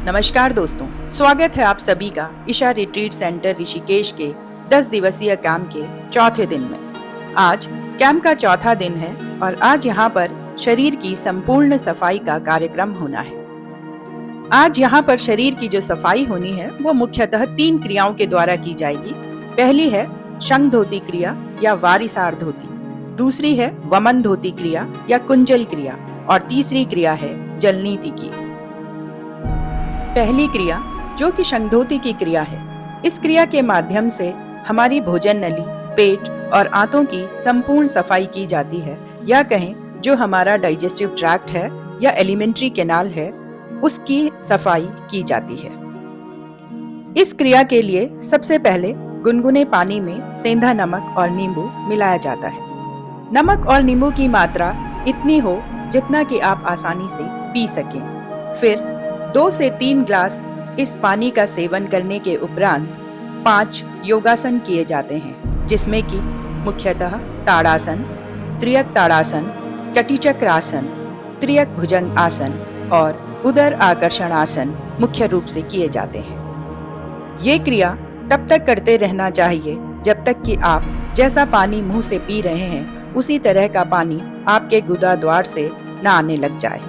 नमस्कार दोस्तों, स्वागत है आप सभी का ईशा रिट्रीट सेंटर ऋषिकेश के 10 दिवसीय कैंप के चौथे दिन में। आज कैंप का चौथा दिन है और आज यहाँ पर शरीर की संपूर्ण सफाई का कार्यक्रम होना है। आज यहाँ पर शरीर की जो सफाई होनी है वो मुख्यतः 3 क्रियाओं के द्वारा की जाएगी। पहली है शंख धोती क्रिया या वारिसार धोती, दूसरी है वमन धोती क्रिया या कुंजल क्रिया और तीसरी क्रिया है जलनीति की। पहली क्रिया जो कि शंखधोती की क्रिया है, इस क्रिया के माध्यम से हमारी भोजन नली, पेट और आंतों की संपूर्ण सफाई की जाती है, या कहें जो हमारा डाइजेस्टिव ट्रैक्ट है या एलिमेंट्री कैनाल है उसकी सफाई की जाती है। इस क्रिया के लिए सबसे पहले गुनगुने पानी में सेंधा नमक और नींबू मिलाया जाता है। नमक और नींबू की मात्रा इतनी हो जितना कि आप आसानी से पी सकें। फिर 2 से 3 ग्लास इस पानी का सेवन करने के उपरांत 5 योगासन किए जाते हैं, जिसमें कि मुख्यतः ताड़ासन, त्रियक ताड़ासन, कटिचक्रासन, त्रियक भुजंग आसन और उदर आकर्षण आसन मुख्य रूप से किए जाते हैं। ये क्रिया तब तक करते रहना चाहिए जब तक कि आप जैसा पानी मुंह से पी रहे हैं उसी तरह का पानी आपके गुदा द्वार से न आने लग जाए।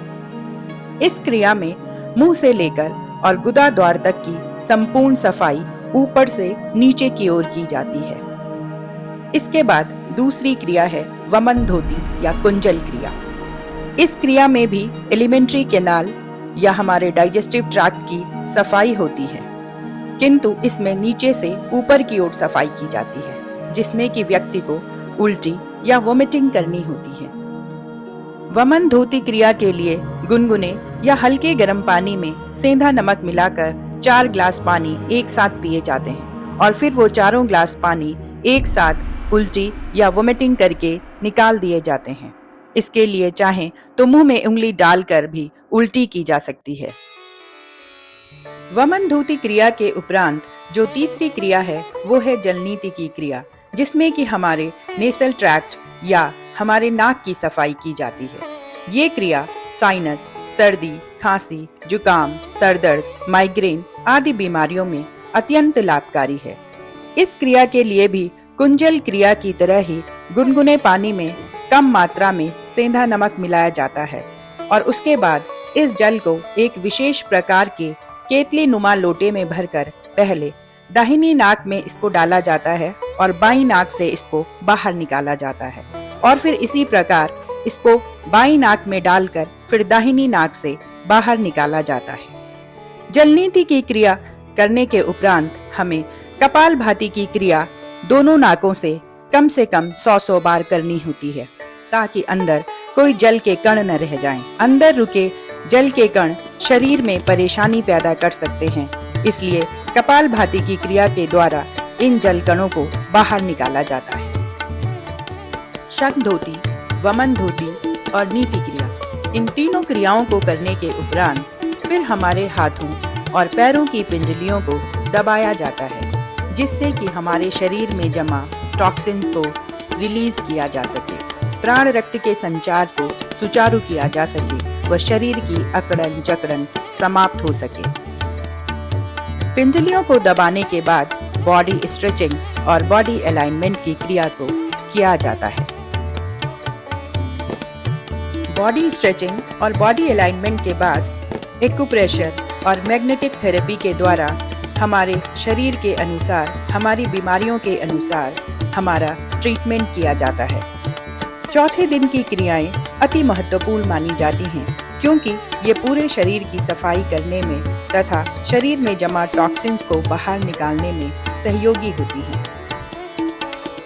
इस क्रिया में मुंह से लेकर और गुदा द्वार तक की संपूर्ण सफाई ऊपर से नीचे की ओर की जाती है। इसके बाद दूसरी क्रिया है वमन धोती या कुंजल क्रिया। इस क्रिया में भी एलिमेंट्री कैनाल या हमारे डाइजेस्टिव ट्रैक्ट की सफाई होती है, किंतु इसमें नीचे से ऊपर की ओर सफाई की जाती है, जिसमें कि व्यक्ति को उल्टी या वोमिटिंग करनी होती है। वमन धोती क्रिया के लिए गुनगुने या हल्के गर्म पानी में सेंधा नमक मिलाकर 4 ग्लास पानी एक साथ पिए जाते हैं और फिर वो चारों ग्लास पानी एक साथ उल्टी या वोमिटिंग करके निकाल दिए जाते हैं। इसके लिए चाहें तो मुंह में उंगली डालकर भी उल्टी की जा सकती है। वमन धोती क्रिया के उपरांत जो तीसरी क्रिया है वो है जलनीति की क्रिया, जिसमें कि हमारे नेसल ट्रैक्ट या हमारे नाक की सफाई की जाती है। ये क्रिया साइनस, सर्दी, खांसी, जुकाम, सरदर्द, माइग्रेन आदि बीमारियों में अत्यंत लाभकारी है। इस क्रिया के लिए भी कुंजल क्रिया की तरह ही गुनगुने पानी में कम मात्रा में सेंधा नमक मिलाया जाता है और उसके बाद इस जल को एक विशेष प्रकार के केतली नुमा लोटे में भरकर पहले दाहिनी नाक में इसको डाला जाता है और बाईं नाक से इसको बाहर निकाला जाता है और फिर इसी प्रकार इसको बाईं नाक में डालकर फिर दाहिनी नाक से बाहर निकाला जाता है। जलनीति की क्रिया करने के उपरांत हमें कपालभाति की क्रिया दोनों नाकों से कम 100 बार करनी होती है, ताकि अंदर कोई जल के कण न रह जाएं। अंदर रुके जल के कण शरीर में परेशानी पैदा कर सकते हैं, इसलिए कपालभाति की क्रिया के द्वारा इन जल कणों को बाहर निकाला जाता है। शंख धोती, वमन धोती और नीति क्रिया, इन तीनों क्रियाओं को करने के उपरांत फिर हमारे हाथों और पैरों की पिंजलियों को दबाया जाता है, जिससे कि हमारे शरीर में जमा टॉक्सिन्स को रिलीज किया जा सके, प्राण रक्त के संचार को सुचारू किया जा सके व शरीर की अकड़न जकड़न समाप्त हो सके। पिंजलियों को दबाने के बाद बॉडी स्ट्रेचिंग और बॉडी अलाइनमेंट की क्रिया को किया जाता है। बॉडी स्ट्रेचिंग और बॉडी अलाइनमेंट के बाद एक्यूप्रेशर और मैग्नेटिक थेरेपी के द्वारा हमारे शरीर के अनुसार, हमारी बीमारियों के अनुसार हमारा ट्रीटमेंट किया जाता है। चौथे दिन की क्रियाएं अति महत्वपूर्ण मानी जाती हैं, क्योंकि ये पूरे शरीर की सफाई करने में तथा शरीर में जमा टॉक्सिन्स को बाहर निकालने में सहयोगी होती हैं।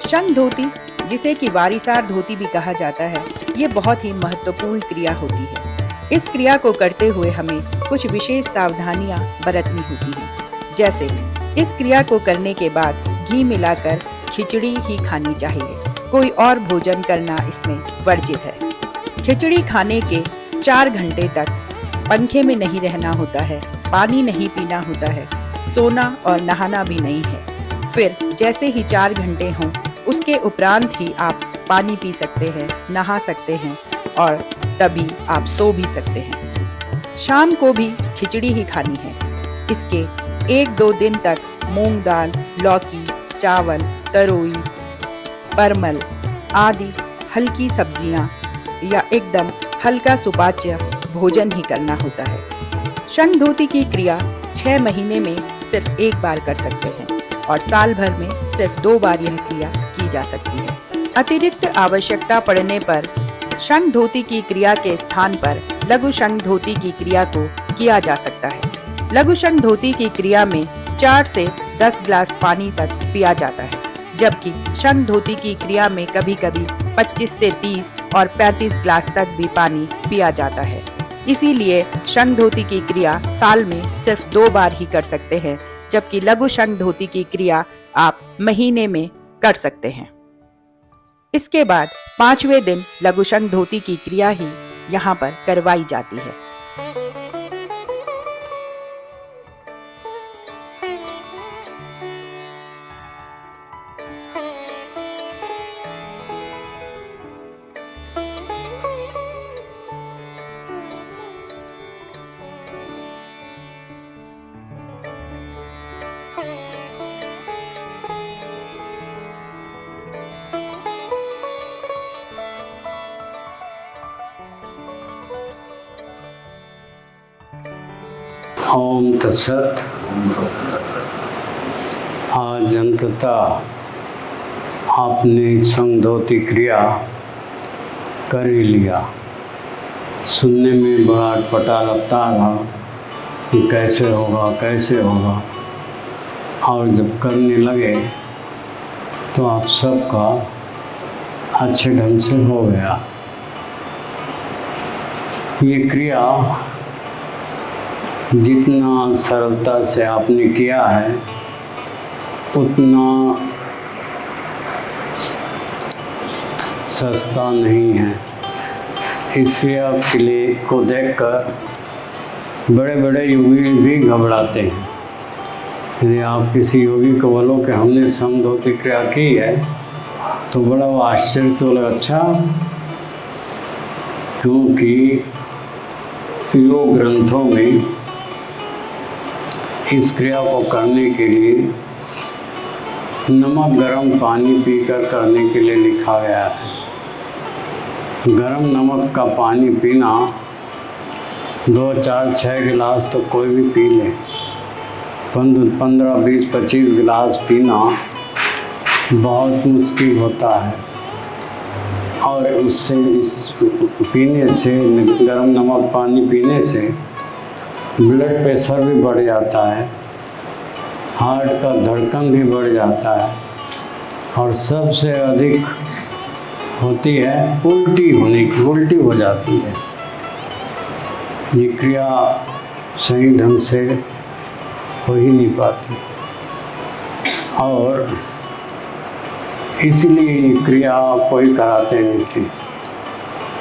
शंख धोती, जिसे कि वारिसार धोती भी कहा जाता है, ये बहुत ही महत्वपूर्ण क्रिया होती है। इस क्रिया को करते हुए हमें कुछ विशेष सावधानियां बरतनी होती हैं, जैसे इस क्रिया को करने के बाद घी मिलाकर खिचड़ी ही खानी चाहिए, कोई और भोजन करना इसमें वर्जित है। खिचड़ी खाने के 4 घंटे तक पंखे में नहीं रहना होता है, पानी नहीं पीना होता है, सोना और नहाना भी नहीं है। फिर जैसे ही 4 घंटे हों उसके उपरांत ही आप पानी पी सकते हैं, नहा सकते हैं और तभी आप सो भी सकते हैं। शाम को भी खिचड़ी ही खानी है। इसके 1-2 दिन तक मूंग दाल, लौकी, चावल, तरोई, परमल आदि हल्की सब्जियां या एकदम हल्का सुपाच्य भोजन ही करना होता है। शंख धोती की क्रिया 6 महीने में सिर्फ 1 बार कर सकते हैं और साल भर में सिर्फ 2 बार यह क्रिया की जा सकती है। अतिरिक्त आवश्यकता पड़ने पर शंख धोती की क्रिया के स्थान पर लघु शंख धोती की क्रिया को किया जा सकता है। लघु शंख धोती की क्रिया में 4 से 10 गिलास पानी तक पिया जाता है, जबकि शंख धोती की क्रिया में कभी-कभी 25 से 30 और 35 गिलास तक भी पानी पिया जाता है। इसीलिए शंख धोती की क्रिया साल में सिर्फ 2 बार ही कर सकते हैं, जबकि लघु शंख धोती की क्रिया आप महीने में कर सकते हैं। इसके बाद 5वें दिन लघु शंख धोती की क्रिया ही यहाँ पर करवाई जाती है। ओम तत्सत। आज अंततः आपने शंख धोती क्रिया कर ही लिया। सुनने में बड़ा अटपटा लगता था कि कैसे होगा, और जब करने लगे तो आप सबका अच्छे ढंग से हो गया। ये क्रिया जितना सरलता से आपने किया है उतना सस्ता नहीं है। इस क्रिया के लिए को देखकर बड़े बड़े योगी भी घबराते हैं। यदि आप किसी योगी को बोलो कि हमने शंख धोती क्रिया की है तो बड़ा वो आश्चर्य से बोला, अच्छा, क्योंकि योग ग्रंथों में इस क्रिया को करने के लिए नमक गर्म पानी पीकर करने के लिए लिखा गया है। गर्म नमक का पानी पीना 2, 4, 6 गिलास तो कोई भी पी ले, 15, 20, 25 गिलास पीना बहुत मुश्किल होता है। और उससे इस पीने से, गर्म नमक पानी पीने से ब्लड प्रेशर भी बढ़ जाता है, हार्ट का धड़कन भी बढ़ जाता है, और सबसे अधिक होती है उल्टी हो जाती है। ये क्रिया सही ढंग से हो ही नहीं पाती, और इसलिए ये क्रिया कोई कराते नहीं थे।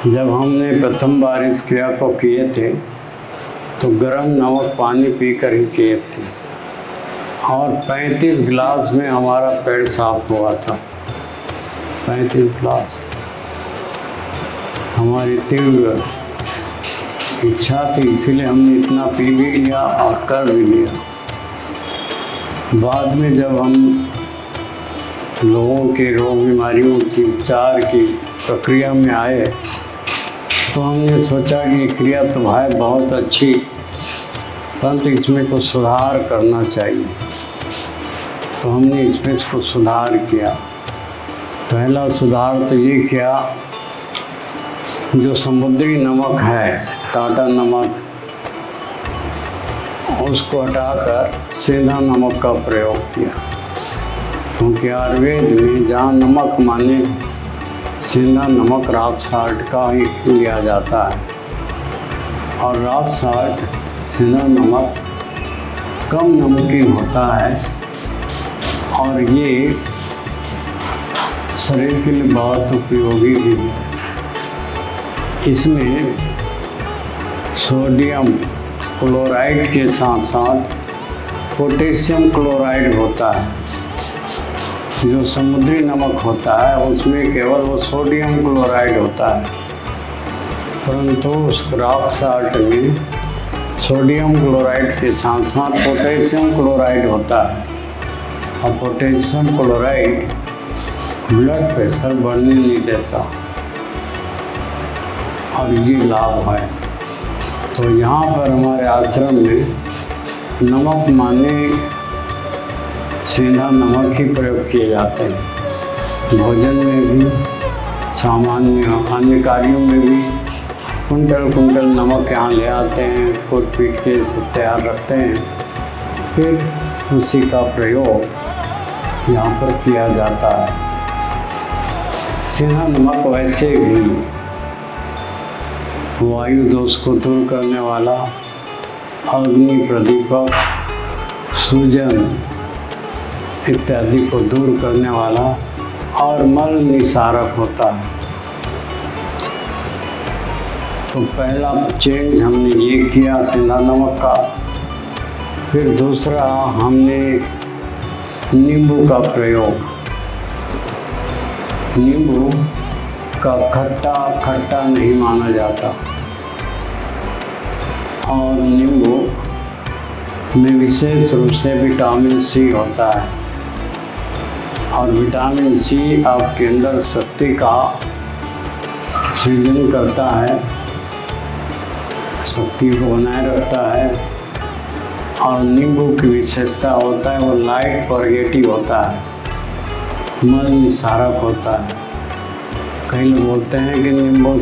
जब हमने प्रथम बार इस क्रिया को किए थे तो गर्म नमक पानी पीकर ही किए थे, और 35 गिलास में हमारा पेट साफ हुआ था। 35 गिलास हमारी तीव्र इच्छा थी, इसीलिए हमने इतना पी भी लिया और कर भी लिया। बाद में जब हम लोगों के रोग बीमारियों की उपचार की प्रक्रिया में आए तो हमने सोचा कि क्रिया तो है बहुत अच्छी, परंतु इसमें कुछ सुधार करना चाहिए। तो हमने इसमें कुछ सुधार किया। पहला सुधार तो ये किया, जो समुद्री नमक है, टाटा नमक, उसको हटाकर सेंधा नमक का प्रयोग किया। क्योंकि आयुर्वेद में जहाँ नमक माने सेंधा नमक रॉक साल्ट का ही लिया जाता है, और रॉक साल्ट सेंधा नमक कम नमकीन होता है, और ये शरीर के लिए बहुत उपयोगी भी है। इसमें सोडियम क्लोराइड के साथ साथ पोटेशियम क्लोराइड होता है। जो समुद्री नमक होता है उसमें केवल वो सोडियम क्लोराइड होता है, परंतु उस रॉक साल्ट में सोडियम क्लोराइड के साथ साथ पोटेशियम क्लोराइड होता है, और पोटेशियम क्लोराइड ब्लड प्रेशर बढ़ने नहीं देता, और ये लाभ है। तो यहाँ पर हमारे आश्रम में नमक माने सीधा नमक ही प्रयोग किए जाते हैं। भोजन में भी, सामान्य अन्य कार्यों में भी कुंटल कुंटल नमक यहाँ ले आते हैं, कूट पीट के सब तैयार रखते हैं, फिर उसी का प्रयोग यहाँ पर किया जाता है। सीधा नमक वैसे भी वायु दोष को दूर करने वाला, अग्नि प्रदीपक, सूजन इत्यादि को दूर करने वाला और मल निसारक होता है। तो पहला चेंज हमने ये किया सीधा नमक का। फिर दूसरा हमने नींबू का प्रयोग। नींबू का खट्टा नहीं माना जाता, और नींबू में विशेष रूप से विटामिन सी होता है, और विटामिन सी आपके अंदर शक्ति का सृजन करता है, शक्ति को बनाए रखता है। और नींबू की विशेषता होता है वो लाइट परगेटिव होता है, मल निसारक होता है। कई लोग बोलते हैं कि नींबू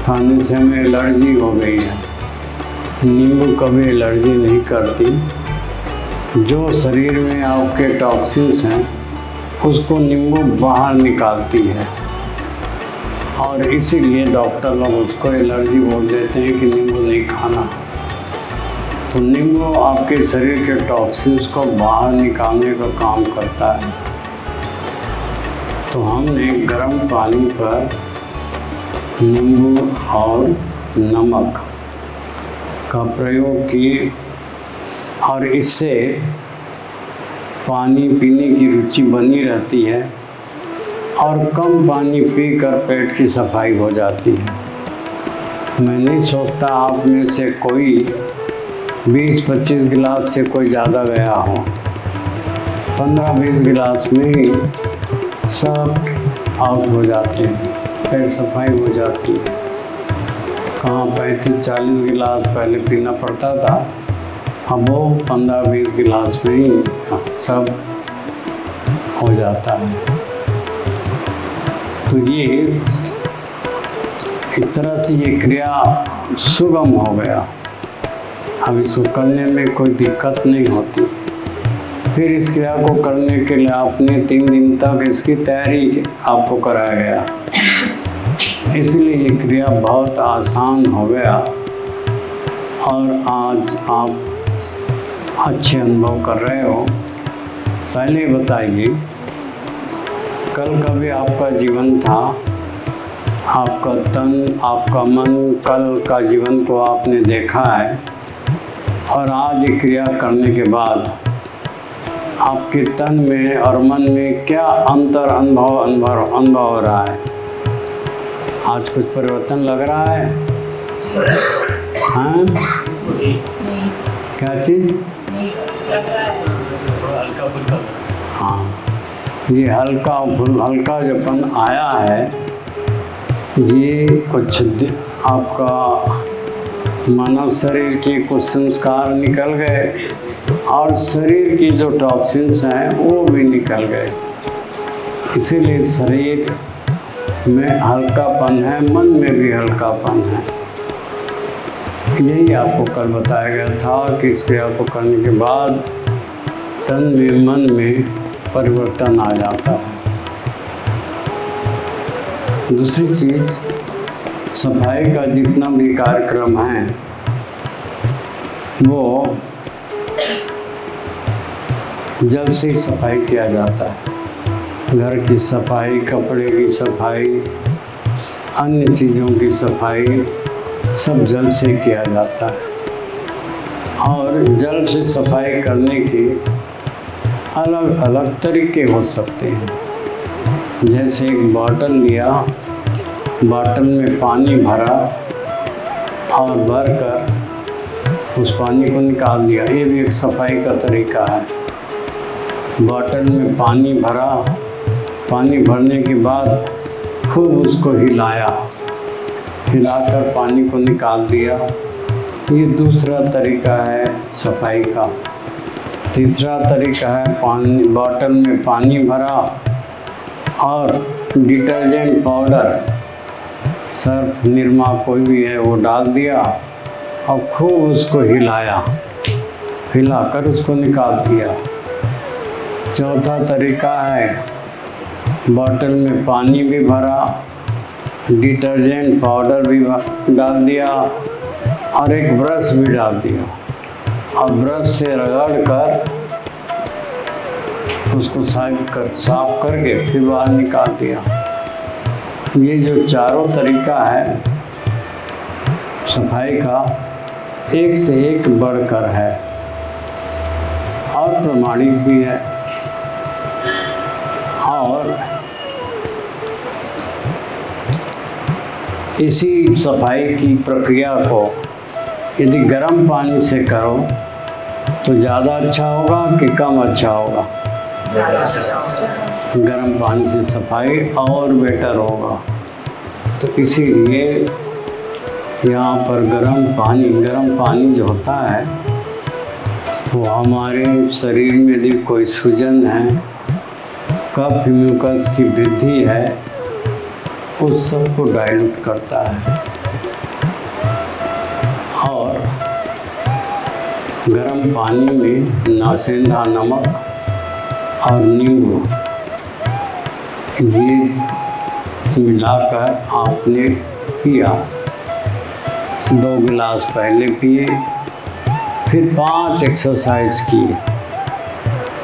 खाने से हमें एलर्जी हो गई है। नींबू कभी एलर्जी नहीं करती। जो शरीर में आपके टॉक्सिन्स हैं उसको नींबू बाहर निकालती है, और इसीलिए डॉक्टर लोग उसको एलर्जी बोल देते हैं कि नींबू नहीं खाना। तो नींबू आपके शरीर के टॉक्सिन्स को बाहर निकालने का काम करता है। तो हमने गर्म पानी पर नींबू और नमक का प्रयोग किए, और इससे पानी पीने की रुचि बनी रहती है, और कम पानी पीकर पेट की सफाई हो जाती है। मैं नहीं सोचता आप में से कोई 20-25 गिलास से कोई ज़्यादा गया हो। 15-20 गिलास में ही सब आउट हो जाते हैं, पेट सफाई हो जाती है। कहाँ 35-40 गिलास पहले पीना पड़ता था, अब वो 15-20 गिलास में ही सब हो जाता है। तो ये इस तरह से ये क्रिया सुगम हो गया। अब इसको करने में कोई दिक्कत नहीं होती। फिर इस क्रिया को करने के लिए आपने 3 दिन तक इसकी तैयारी आपको कराया गया, इसलिए ये क्रिया बहुत आसान हो गया, और आज आप अच्छे अनुभव कर रहे हो। पहले बताइए, कल का भी आपका जीवन था, आपका तन, आपका मन, कल का जीवन को आपने देखा है, और आज ये क्रिया करने के बाद आपके तन में और मन में क्या अंतर अनुभव हो रहा है? आज कुछ परिवर्तन लग रहा है? हाँ, क्या चीज़? हल्का फुल्का। हाँ, ये हल्का जबन आया है, ये कुछ आपका मानव शरीर के कुछ संस्कार निकल गए, और शरीर की जो टॉक्सिन्स हैं वो भी निकल गए। इसीलिए शरीर में हल्कापन है, मन में भी हल्कापन है। यही आपको कल बताया गया था कि इस क्रिया को करने के बाद तन में, मन में परिवर्तन आ जाता है। दूसरी चीज़, सफाई का जितना भी कार्यक्रम है वो जल से सफाई किया जाता है। घर की सफाई, कपड़े की सफाई, अन्य चीज़ों की सफाई सब जल से किया जाता है। और जल से सफाई करने के अलग अलग तरीके हो सकते हैं। जैसे एक बॉटल लिया, बॉटल में पानी भरा और भरकर उस पानी को निकाल दिया। ये भी एक सफाई का तरीका है। बॉटल में पानी भरा, पानी भरने के बाद खूब उसको हिलाया, हिलाकर पानी को निकाल दिया। ये दूसरा तरीका है सफाई का। तीसरा तरीका है पानी, बॉटल में पानी भरा और डिटर्जेंट पाउडर, सर्फ, निरमा कोई भी है वो डाल दिया और खूब उसको हिलाया, हिलाकर उसको निकाल दिया। चौथा तरीका है बॉटल में पानी भी भरा, डिटर्जेंट पाउडर भी डाल दिया और एक ब्रश भी डाल दिया और ब्रश से रगड़ कर उसको साफ करके फिर बाहर निकाल दिया। ये जो चारों तरीका है सफाई का, एक से एक बढ़कर है और प्रमाणिक भी है। और इसी सफाई की प्रक्रिया को यदि गर्म पानी से करो तो ज़्यादा अच्छा होगा कि कम अच्छा होगा? गर्म पानी से सफाई और बेटर होगा। तो इसीलिए यहाँ पर गर्म पानी जो होता है वो हमारे शरीर में यदि कोई सूजन है, कफ म्यूकस की वृद्धि है, उस सब को डाइल्यूट करता है। और गर्म पानी में नासेंधा नमक और नींबू ये मिलाकर आपने पिया। 2 गिलास पहले पिए, फिर 5 एक्सरसाइज किए।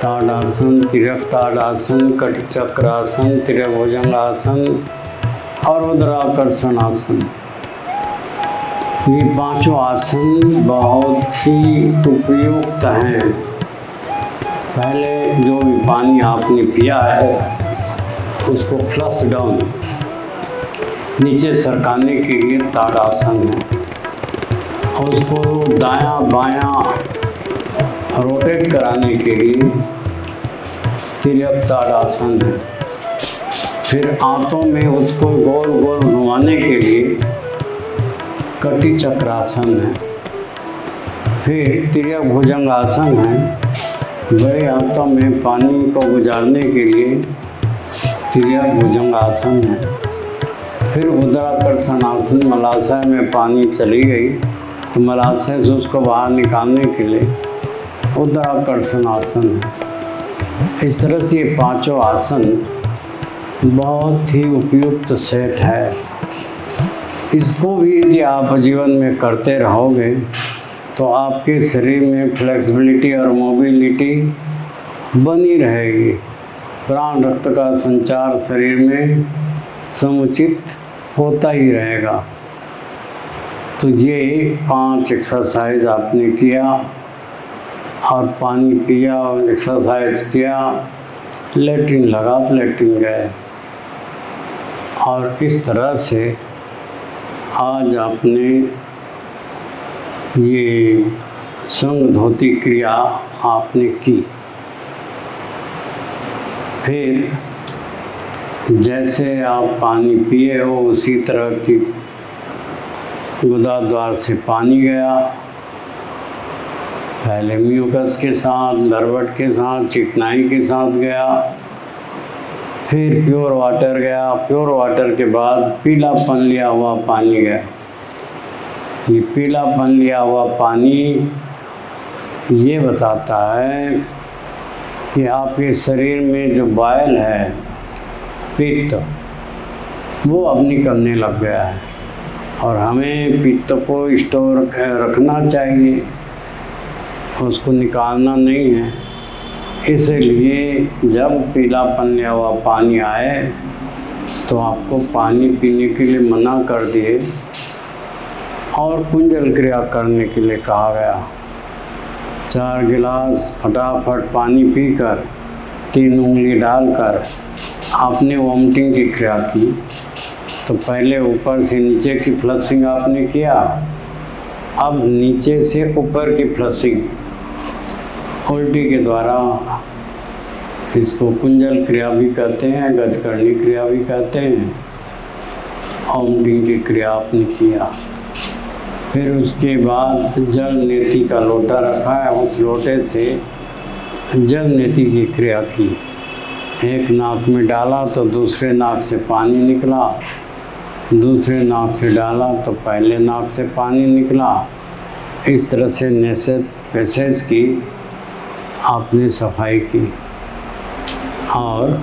ताड़ासन, तिर्यक ताड़ासन, कटिचक्रासन, त्रिभुजंगासन और उदराकर्षण आसन। ये 5 आसन बहुत ही उपयुक्त हैं। पहले जो भी पानी आपने पिया है उसको फ्लश डाउन, नीचे सरकाने के लिए ताड़ासन है। और उसको दायां बायां रोटेट कराने के लिए तिर्यक ताड़ासन है। फिर आंतों में उसको गोल गोल घुमाने के लिए कटी चक्रासन है। फिर तिर्यक भुजंगासन है। बड़े आंतों में पानी को गुजारने के लिए तिर्यक भुजंगासन है। फिर उदराकर्षणासन, मलाशय में पानी चली गई तो मलाशय से उसको बाहर निकालने के लिए उदराकर्षणासन है। इस तरह से ये 5 आसन बहुत ही उपयुक्त सेट है। इसको भी यदि आप जीवन में करते रहोगे तो आपके शरीर में फ्लेक्सिबिलिटी और मोबिलिटी बनी रहेगी। प्राण रक्त का संचार शरीर में समुचित होता ही रहेगा। तो ये 5 एक्सरसाइज आपने किया और पानी पिया और एक्सरसाइज किया, लेट्रिन लगा तो लेट्रिन गए। और इस तरह से आज आपने ये संग धोती क्रिया आपने की। फिर जैसे आप पानी पिए हो उसी तरह की गुदाद्वार से पानी गया, पहले म्यूकस के साथ, लरवट के साथ, चिकनाई के साथ गया, फिर प्योर वाटर गया, प्योर वाटर के बाद पीलापन लिया हुआ पानी गया। ये पीलापन लिया हुआ पानी ये बताता है कि आपके शरीर में जो बायल है, पित्त, वो अब निकलने लग गया है और हमें पित्त को स्टोर रखना चाहिए, उसको निकालना नहीं है। इसलिए जब पीलापन लिया हुआ पानी आए तो आपको पानी पीने के लिए मना कर दिए और कुंजल क्रिया करने के लिए कहा गया। 4 गिलास फटाफट पानी पीकर 3 उंगली डालकर आपने वॉमिटिंग की क्रिया की। तो पहले ऊपर से नीचे की फ्लशिंग आपने किया, अब नीचे से ऊपर की फ्लशिंग उल्टी के द्वारा, इसको कुंजल क्रिया भी कहते हैं, गजकर्णी क्रिया भी कहते हैं। ओमटिंग की क्रिया आपने किया। फिर उसके बाद जल नेति का लोटा रखा है, उस लोटे से जल नेति की क्रिया की। एक नाक में डाला तो दूसरे नाक से पानी निकला, दूसरे नाक से डाला तो पहले नाक से पानी निकला। इस तरह से नेसेस पैसेज की आपने सफाई की। और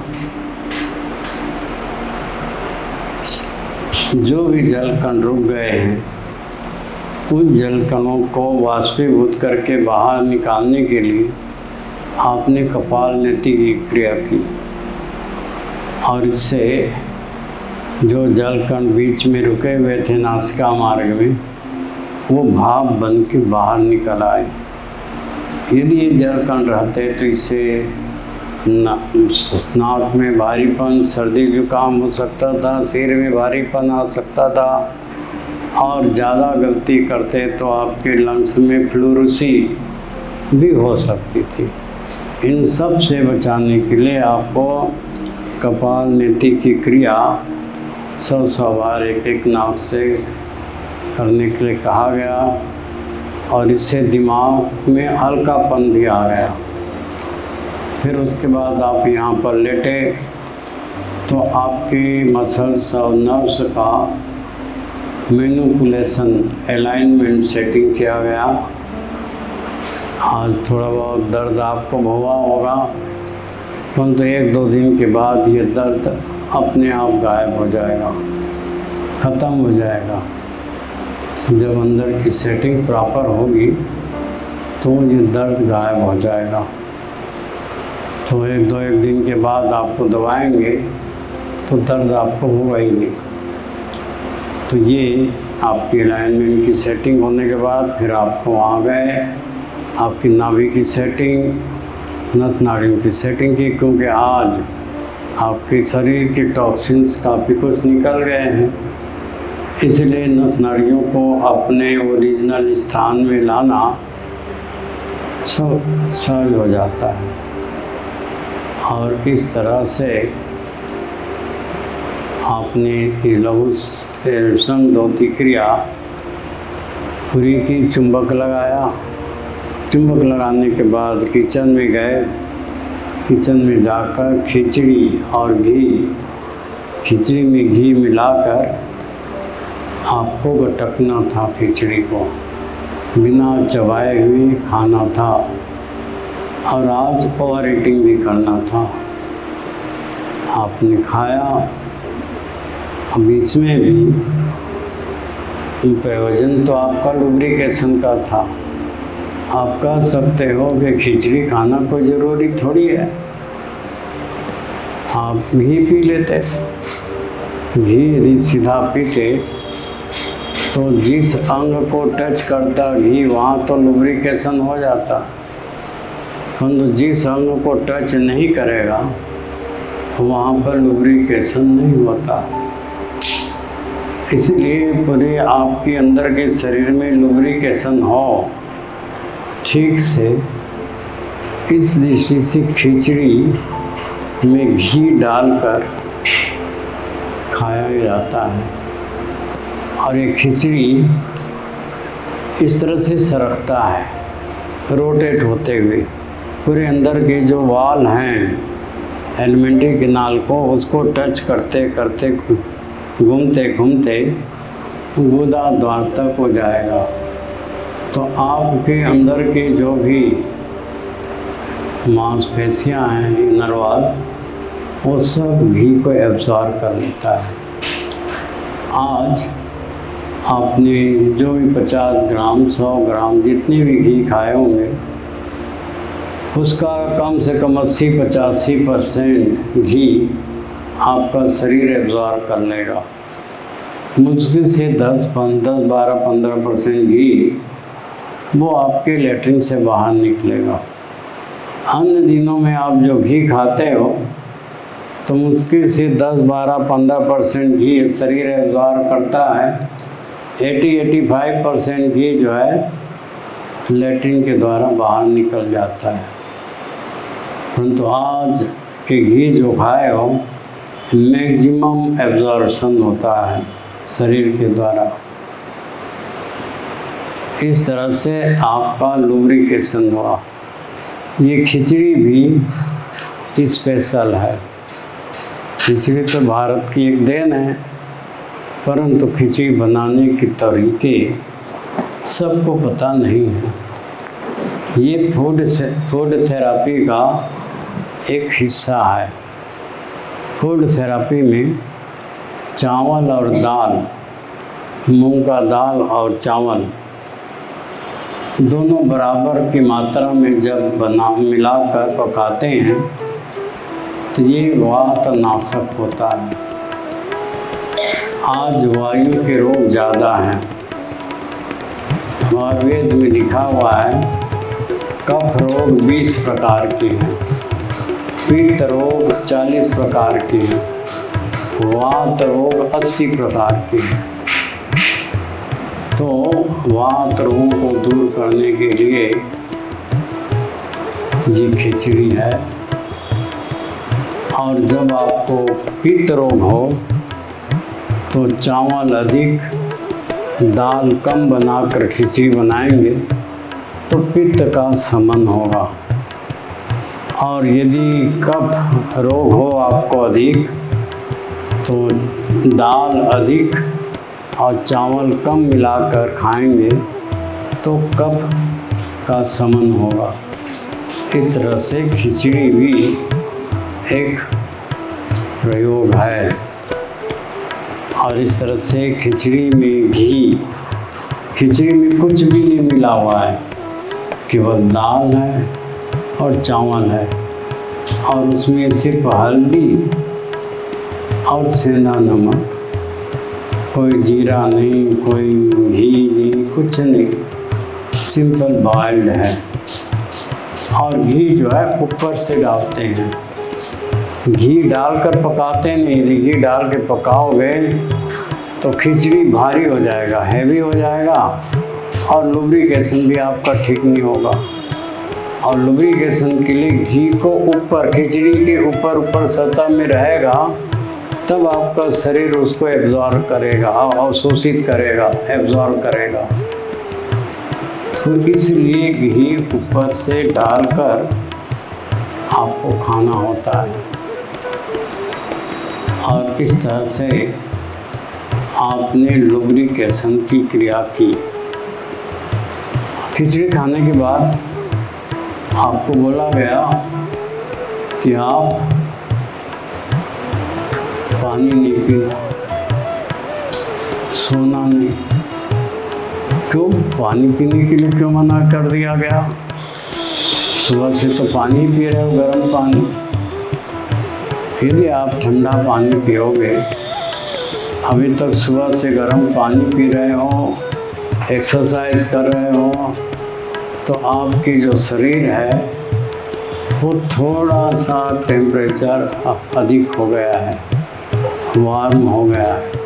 जो भी जल कण रुक गए हैं उन जल कणों को वाष्पीभूत करके बाहर निकालने के लिए आपने कपाल नेति की क्रिया की। और इससे जो जल कण बीच में रुके हुए थे नासिका मार्ग में, वो भाप बन के बाहर निकल आए। यदि ये जल कण रहते तो इससे नाक में भारीपन, सर्दी जुकाम हो सकता था, सिर में भारीपन आ सकता था, और ज़्यादा गलती करते तो आपके लंग्स में फ्लूरोसी भी हो सकती थी। इन सब से बचाने के लिए आपको कपाल नेति की क्रिया 100 बार एक नाक से करने के लिए कहा गया। और इससे दिमाग में हल्कापन भी आ गया। फिर उसके बाद आप यहाँ पर लेटे तो आपकी मसल्स और नर्व्स का मैनिपुलेशन, अलाइनमेंट सेटिंग किया गया। आज थोड़ा बहुत दर्द आपको हुआ होगा, परंतु 1-2 दिन के बाद ये दर्द अपने आप गायब हो जाएगा, ख़त्म हो जाएगा। जब अंदर की सेटिंग प्रॉपर होगी तो ये दर्द गायब हो जाएगा। तो 1 दिन के बाद आपको दबाएंगे तो दर्द आपको होगा ही नहीं। तो ये आपकी अलाइनमेंट की सेटिंग होने के बाद फिर आपको वहाँ गए, आपकी नाभि की सेटिंग, नस नाड़ियों की सेटिंग की, क्योंकि आज आपके शरीर के टॉक्सिन्स काफ़ी कुछ निकल गए हैं। इसलिए नस नाड़ियों को अपने ओरिजिनल स्थान में लाना सब सहज हो जाता है। और इस तरह से आपने ये लघु संधोती क्रिया पूरी की। चुंबक लगाया, चुंबक लगाने के बाद किचन में गए, किचन में जाकर खिचड़ी और घी, खिचड़ी में घी मिलाकर आपको गटकना था। खिचड़ी को बिना चबाए हुए खाना था। और आज ओवर ईटिंग भी करना था। आपने खाया, बीच में भी प्रयोजन तो आपका लुब्रिकेशन का था। आप कह सकते हो कि खिचड़ी खाना कोई ज़रूरी थोड़ी है, आप घी पी लेते। घी यदि सीधा पीते तो जिस अंग को टच करता घी वहाँ तो लुब्रिकेशन हो जाता, परंतु जिस अंग को टच नहीं करेगा वहाँ पर लुब्रिकेशन नहीं होता। इसलिए पूरे आपके अंदर के शरीर में लुब्रिकेशन हो ठीक से, इस दृष्टि से खिचड़ी में घी डालकर खाया जाता है। और ये खिचड़ी इस तरह से सरकता है, रोटेट होते हुए पूरे अंदर के जो वाल हैं एलिमेंट्री कैनाल को, उसको टच करते करते घूमते घूमते गुदा द्वार तक हो जाएगा। तो आपके अंदर के जो भी मांसपेशियां हैं, इनर वाल, वो सब घी को एब्जॉर्ब कर लेता है। आज आपने जो भी 50 ग्राम 100 ग्राम जितने भी घी खाए होंगे, उसका कम से कम 80-85% घी आपका शरीर एब्जॉर्ब कर लेगा। मुश्किल से 10-12-15% घी वो आपके लेटरिन से बाहर निकलेगा। अन्य दिनों में आप जो घी खाते हो तो मुश्किल से 10-12-15% घी शरीर एब्जॉर्ब करता है। 80-85% घी जो है लेट्रिन के द्वारा बाहर निकल जाता है। परंतु आज के घी जो खाए हो मैक्सिमम एब्जॉर्प्शन होता है शरीर के द्वारा। इस तरह से आपका लुब्रिकेशन हुआ। ये खिचड़ी भी स्पेशल है। खिचड़ी तो भारत की एक देन है, परंतु खिचड़ी बनाने के तरीके सबको पता नहीं है। ये फूड थेरापी का एक हिस्सा है। फूड थेरापी में चावल और दाल, मूंग का दाल और चावल दोनों बराबर की मात्रा में जब मिलाकर पकाते हैं तो ये वातनाशक होता है। आज वायु के रोग ज़्यादा हैं। आयुर्वेद में लिखा हुआ है कफ रोग 20 प्रकार के हैं, पित्त रोग 40 प्रकार के हैं, वात रोग 80 प्रकार के हैं। तो वात रोग को दूर करने के लिए ये खिचड़ी है। और जब आपको पित्त रोग हो तो चावल अधिक, दाल कम बनाकर खिचड़ी बनाएंगे तो पित्त का शमन होगा। और यदि कफ रोग हो आपको अधिक तो दाल अधिक और चावल कम मिलाकर खाएंगे तो कफ का शमन होगा। इस तरह से खिचड़ी भी एक प्रयोग है। और इस तरह से खिचड़ी में घी, खिचड़ी में कुछ भी नहीं मिला हुआ है, केवल दाल है और चावल है और उसमें सिर्फ हल्दी और सेंधा नमक, कोई जीरा नहीं, कोई घी नहीं, कुछ नहीं, सिंपल बॉइल्ड है। और घी जो है ऊपर से डालते हैं। घी डालकर पकाते नहीं। यदि घी डाल के पकाओगे तो खिचड़ी भारी हो जाएगा, हैवी हो जाएगा और लुब्रिकेशन भी आपका ठीक नहीं होगा। और लुब्रिकेशन के लिए घी को ऊपर, खिचड़ी के ऊपर सतह में रहेगा, तब आपका शरीर उसको एब्जॉर्ब करेगा, अवशोषित करेगा, एब्जॉर्ब करेगा। तो इसलिए घी ऊपर से डालकर आपको खाना होता है। और इस तरह से आपने लुब्रिकेशन की क्रिया की। खिचड़ी खाने के बाद आपको बोला गया कि आप पानी नहीं पीना, सोना नहीं। क्यों? पानी पीने के लिए क्यों मना कर दिया गया? सुबह से तो पानी पी रहे हो, गर्म पानी। यदि आप ठंडा पानी पियोगे, अभी तक सुबह से गर्म पानी पी रहे हो, एक्सरसाइज कर रहे हो, तो आपकी जो शरीर है वो थोड़ा सा टेम्परेचर अधिक हो गया है, वार्म हो गया है।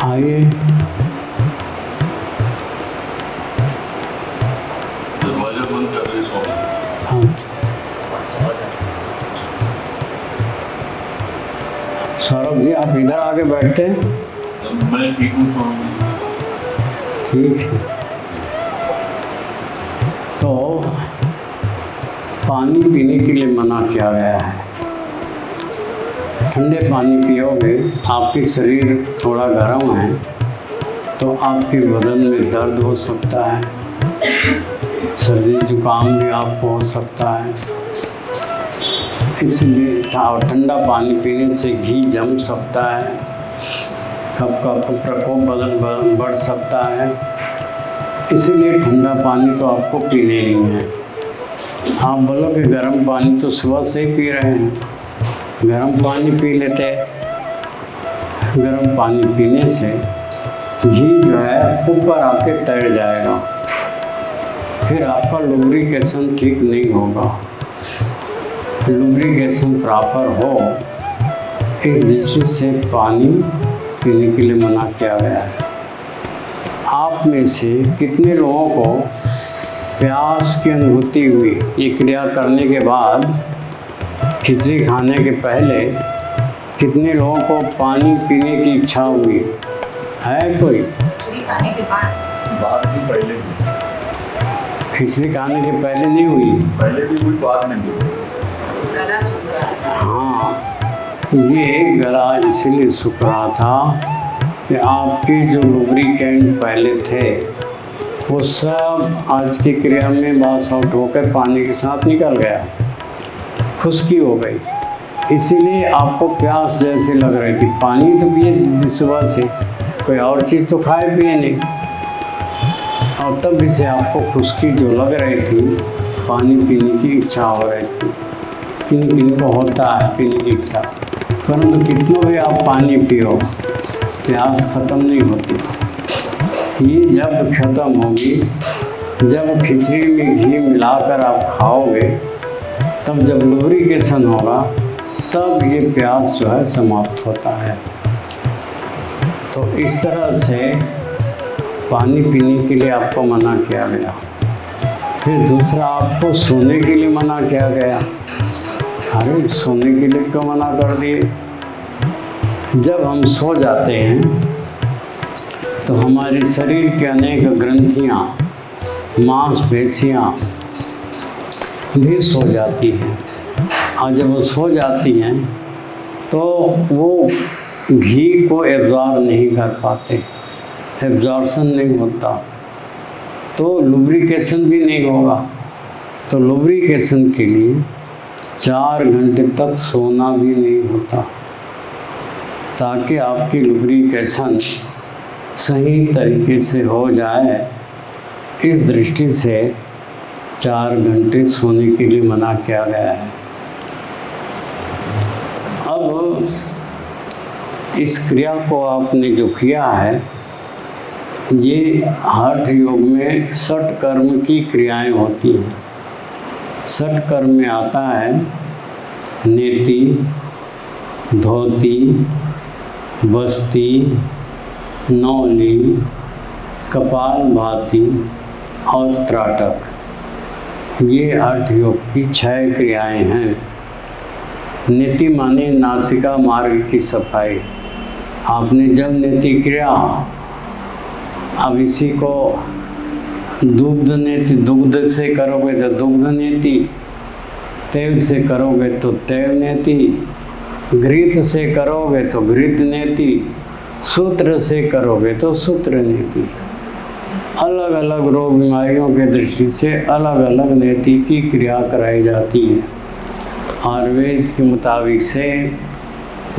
आइए दरवाजा बंद कर रहे हो। हाँ, सौरभ जी आप इधर आके बैठते हैं। मैं ठीक हूँ। ठीक है। तो पानी पीने के लिए मना किया गया है। ठंडे पानी पियोगे, आपकी शरीर थोड़ा गर्म है तो आपके बदन में दर्द हो सकता है, सर्दी जुकाम भी आपको हो सकता है। इसलिए ठंडा पानी पीने से घी जम सकता है, कफ का प्रकोप बदन बढ़ सकता है। इसीलिए ठंडा पानी तो आपको पीने नहीं है। आप बोलोगे गर्म पानी तो सुबह से ही पी रहे हैं, गर्म पानी पी लेते। गर्म पानी पीने से घी जो है ऊपर आके तैर जाएगा, फिर आपका लुब्रिकेशन ठीक नहीं होगा। लुब्रिकेशन प्रॉपर हो, इस दृष्टि से पानी पीने के लिए मना किया गया है। आप में से कितने लोगों को प्यास की अनुभूति हुई ये क्रिया करने के बाद? खिचड़ी खाने के पहले कितने लोगों को पानी पीने की इच्छा हुई है? कोई खिचड़ी खाने के बाद भी पहले भी खिचड़ी खाने के पहले नहीं हुई, पहले भी हुई, बाद में भी हुई। गला सूख रहा है। हाँ, ये गला इसीलिए सूख रहा था कि आपके जो लुब्रिकेंट पहले थे वो सब आज की क्रिया में पास आउट होकर पानी के साथ निकल गया, खुश्की हो गई, इसीलिए आपको प्यास जैसे लग रही थी। पानी तो पिए सुबह से, कोई और चीज़ तो खाए पिए नहीं, और तब भी से आपको खुश्की जो लग रही थी, पानी पीने की इच्छा हो रही थी। किन्हीं को होता है पीने की इच्छा, परंतु कितना भी आप पानी पियो प्यास ख़त्म नहीं होती। ये जब ख़त्म होगी, जब खिचड़ी में घी मिलाकर आप खाओगे, तब जब लुब्रिकेशन होगा, तब ये प्यास जो है समाप्त होता है। तो इस तरह से पानी पीने के लिए आपको मना किया गया। फिर दूसरा, आपको सोने के लिए मना किया गया। अरे सोने के लिए क्यों मना कर दिए? जब हम सो जाते हैं तो हमारे शरीर के अनेक ग्रंथियाँ, मांसपेशियाँ भी सो जाती हैं, और जब वो सो जाती हैं तो वो घी को एब्जॉर्ब नहीं कर पाते, एब्जॉर्प्शन नहीं होता, तो लुब्रिकेशन भी नहीं होगा। तो लुब्रिकेशन के लिए 4 घंटे तक सोना भी नहीं होता, ताकि आपकी लुब्रिकेशन सही तरीके से हो जाए। इस दृष्टि से 4 घंटे सोने के लिए मना किया गया है। अब इस क्रिया को आपने जो किया है, ये हठ योग में षट कर्म की क्रियाएं होती हैं। षट कर्म में आता है नेति, धोती, बस्ती, नौली, कपालभाति और त्राटक। ये हठ योग की 6 क्रियाएं हैं। नेति माने नासिका मार्ग की सफाई। आपने जब नेति किया, अब इसी को दुग्ध नेति, दुग्ध से करोगे तो दुग्ध नेति, तेल से करोगे तो तेल नेति, घृत से करोगे तो घृत नेति, सूत्र से करोगे तो सूत्र नेति। अलग अलग रोग बीमारियों के दृष्टि से अलग अलग नेति की क्रिया कराई जाती है। आयुर्वेद के मुताबिक से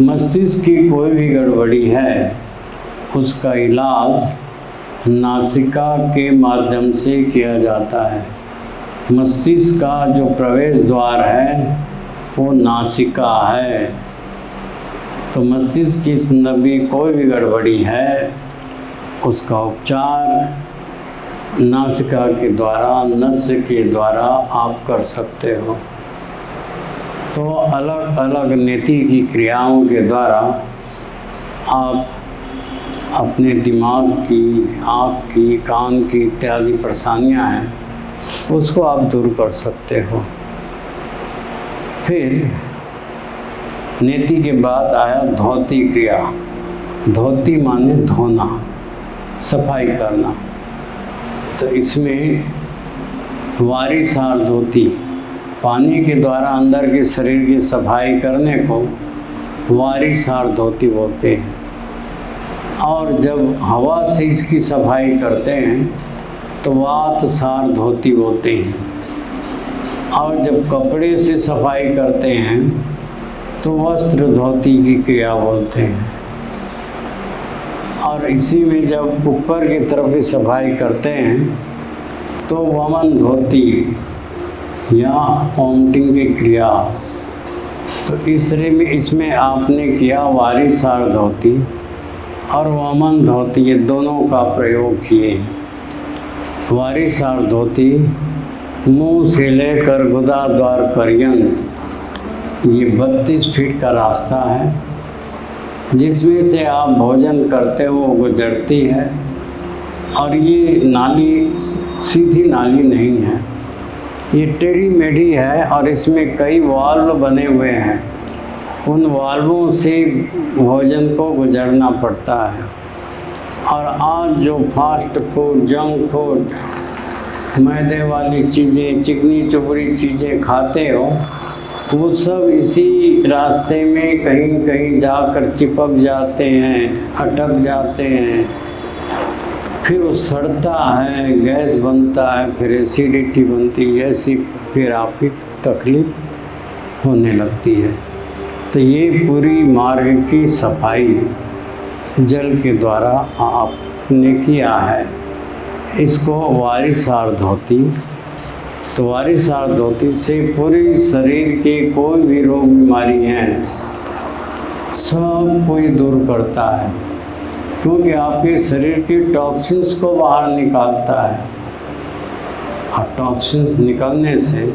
मस्तिष्क की कोई भी गड़बड़ी है, उसका इलाज नासिका के माध्यम से किया जाता है। मस्तिष्क का जो प्रवेश द्वार है वो नासिका है। तो मस्तिष्क की संबंधी कोई भी गड़बड़ी है, उसका उपचार नासिका के द्वारा, नस्य के द्वारा आप कर सकते हो। तो अलग अलग नेति की क्रियाओं के द्वारा आप अपने दिमाग की, आँख की, कान की इत्यादि परेशानियाँ हैं, उसको आप दूर कर सकते हो। फिर नेति के बाद आया धोती क्रिया। धोती माने धोना, सफाई करना। तो इसमें वारिसार धोती, पानी के द्वारा अंदर के शरीर की सफाई करने को वारिसार धोती बोलते हैं। और जब हवा से इसकी सफाई करते हैं तो वातसार धोती बोलते हैं। और जब कपड़े से सफाई करते हैं तो वस्त्र धोती की क्रिया बोलते हैं। और इसी में जब ऊपर की तरफ भी सफाई करते हैं तो वमन धोती या ओमटिंग की क्रिया। तो इस तरह में इसमें आपने किया वारिसार धोती और वमन धोती, ये दोनों का प्रयोग किए हैं। वारिसार धोती मुंह से लेकर गुदा द्वार पर्यंत ये 32 फीट का रास्ता है। जिसमें से आप भोजन करते हो गुजरती है। और ये नाली सीधी नाली नहीं है, ये टेढ़ी मेढ़ी है और इसमें कई वाल्व बने हुए हैं। उन वाल्वों से भोजन को गुजरना पड़ता है। और आज जो फास्ट फूड, जंक फूड, मैदे वाली चीज़ें, चिकनी चुपड़ी चीज़ें खाते हो, वो सब इसी रास्ते में कहीं कहीं जाकर चिपक जाते हैं, अटक जाते हैं। फिर वो सड़ता है, गैस बनता है, फिर एसिडिटी बनती है, ऐसी फिर आपकी तकलीफ होने लगती है। तो ये पूरी मार्ग की सफाई जल के द्वारा आपने किया है। इसको वारिसार धोती। तो वारिसार धोती से पूरी शरीर के कोई भी रोग बीमारी हैं सब कोई दूर करता है, क्योंकि आपके शरीर की टॉक्सिन्स को बाहर निकालता है। और टॉक्सिन्स निकलने से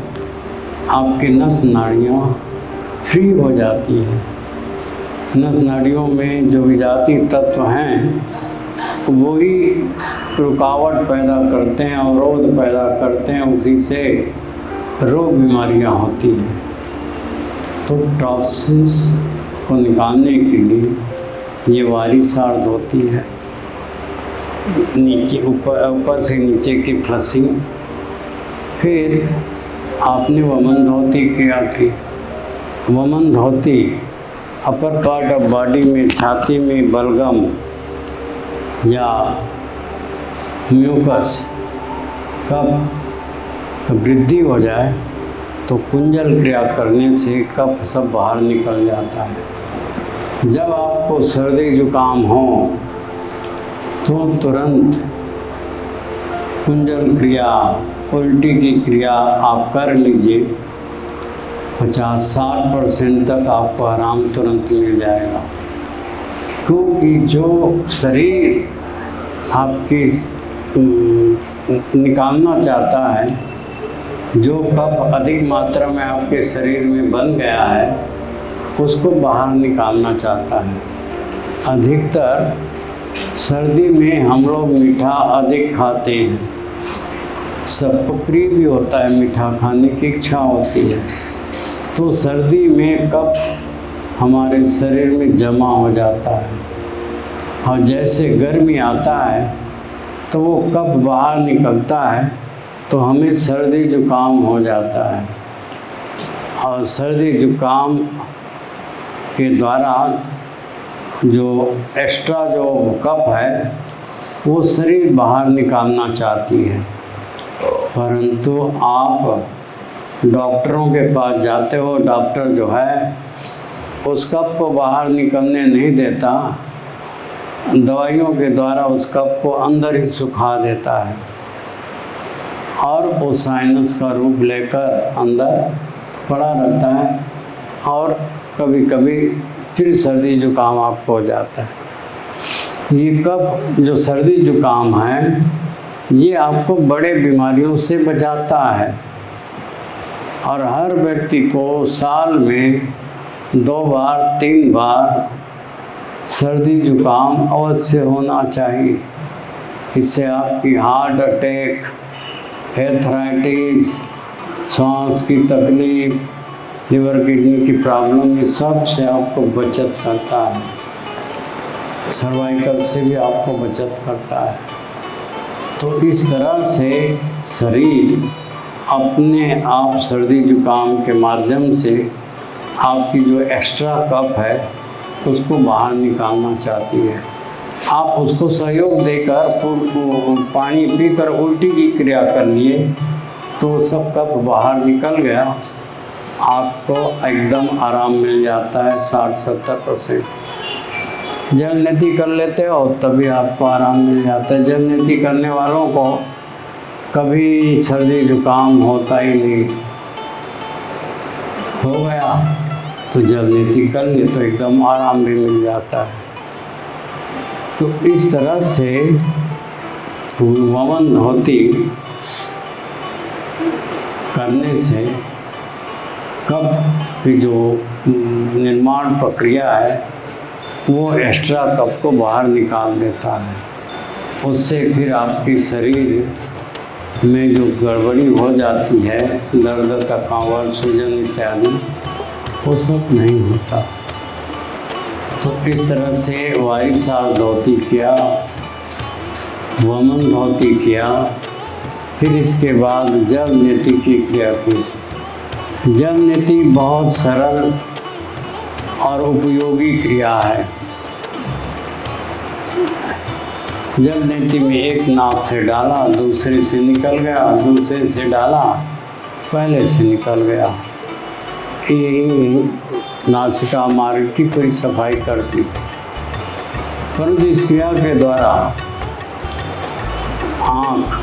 आपकी नस नाड़ियाँ फ्री हो जाती हैं। नस नाड़ियों में जो विजातीय तत्व हैं वही रुकावट पैदा करते हैं, अवरोध पैदा करते हैं, उसी से रोग बीमारियां होती हैं। तो टॉक्सिन्स को निकालने के लिए ये वारिसार धोती है। नीचे ऊपर से नीचे की फ्लशिंग। फिर आपने वमन धोती क्रिया की। वमन धोती अपर पार्ट ऑफ बॉडी में, छाती में बलगम या म्यूकस कफ वृद्धि हो जाए तो कुंजल क्रिया करने से कफ सब बाहर निकल जाता है। जब आपको सर्दी जुकाम हो तो तुरंत कुंजल क्रिया, उल्टी की क्रिया आप कर लीजिए। 50-60% तक आपको आराम तुरंत मिल जाएगा, क्योंकि जो शरीर आपकी निकालना चाहता है, जो कफ अधिक मात्रा में आपके शरीर में बन गया है, उसको बाहर निकालना चाहता है। अधिकतर सर्दी में हम लोग मीठा अधिक खाते हैं। सबको प्रिय भी होता है, मीठा खाने की इच्छा होती है। तो सर्दी में कफ हमारे शरीर में जमा हो जाता है, और जैसे गर्मी आता है तो वो कफ बाहर निकलता है, तो हमें सर्दी जुकाम हो जाता है। और सर्दी जुकाम के द्वारा जो एक्स्ट्रा जो कफ है वो शरीर बाहर निकालना चाहती है, परंतु आप डॉक्टरों के पास जाते हो, डॉक्टर जो है उस कफ को बाहर निकलने नहीं देता, दवाइयों के द्वारा उस कफ को अंदर ही सुखा देता है और वो साइनस का रूप लेकर अंदर पड़ा रहता है, और कभी कभी फिर सर्दी जुकाम आपको हो जाता है। ये कफ जो सर्दी जुकाम है ये आपको बड़े बीमारियों से बचाता है, और हर व्यक्ति को साल में 2 बार 3 बार सर्दी जुकाम अवश्य होना चाहिए। इससे आपकी हार्ट अटैक, एर्थराइटिस, सांस की तकलीफ, लिवर किडनी की प्रॉब्लम, ये सब से आपको बचत करता है। सर्वाइकल से भी आपको बचत करता है। तो इस तरह से शरीर अपने आप सर्दी जुकाम के माध्यम से आपकी जो एक्स्ट्रा कफ है उसको बाहर निकालना चाहती है। आप उसको सहयोग देकर पानी पीकर उल्टी की क्रिया कर लिए तो सब कफ बाहर निकल गया, आपको एकदम आराम मिल जाता है 60-70%। जल नीति कर लेते हो तभी आपको आराम मिल जाता है। जल नीति करने वालों को कभी सर्दी जुकाम होता ही नहीं। हो गया तो जल नीति कर ले तो एकदम आराम भी मिल जाता है। तो इस तरह से वमन धोती करने से कफ की जो निर्माण प्रक्रिया है वो एक्स्ट्रा कप को बाहर निकाल देता है। उससे फिर आपके शरीर में जो गड़बड़ी हो जाती है, दर्द, थकावट, सूजन इत्यादि, वो सब नहीं होता। तो इस तरह से वायुसार धोती किया, वमन धोती किया, फिर इसके बाद जल नीति की क्रिया की। जल नीति बहुत सरल और उपयोगी क्रिया है। जल नीति में एक नाक से डाला, दूसरे से निकल गया, दूसरे से डाला, पहले से निकल गया। ये नासिका मार्ग की कोई सफाई करती, परंतु इस क्रिया के द्वारा आँख,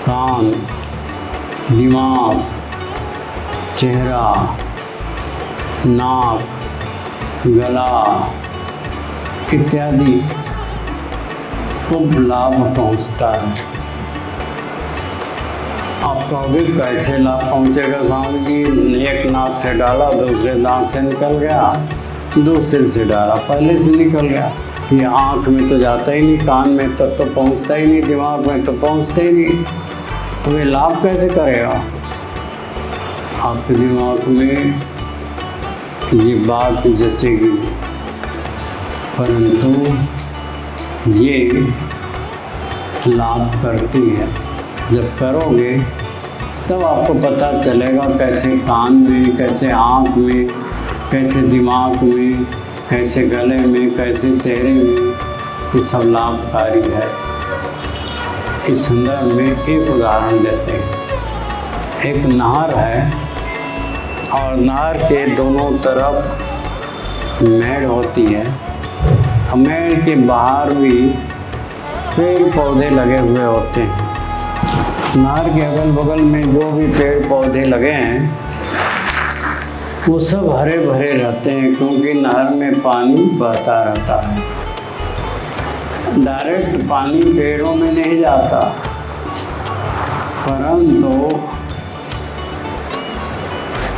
कान, दिमाग, चेहरा, नाक, गला इत्यादि को लाभ पहुंचता है। आप कहोगे कैसे लाभ पहुंचेगा स्वामी जी? एक नाक से डाला, दूसरे नाक से निकल गया, दूसरे से डाला, पहले से निकल गया। ये आँख में तो जाता ही नहीं, कान में तो पहुंचता ही नहीं, दिमाग में तो पहुंचता ही नहीं, तो ये लाभ कैसे करेगा? आपके दिमाग में ये बात जचेगी, परंतु ये लाभ करती है। जब करोगे तब आपको पता चलेगा कैसे कान में, कैसे आँख में, कैसे दिमाग में, कैसे गले में, कैसे चेहरे में, ये सब लाभकारी है। इस संदर्भ में एक उदाहरण देते हैं। एक नहर है और नहर के दोनों तरफ मेड़ होती है। मेड़ के बाहर भी पेड़ पौधे लगे हुए होते हैं। नहर के अगल बगल में जो भी पेड़ पौधे लगे हैं वो सब हरे भरे रहते हैं, क्योंकि नहर में पानी बहता रहता है। डायरेक्ट पानी पेड़ों में नहीं जाता, परंतु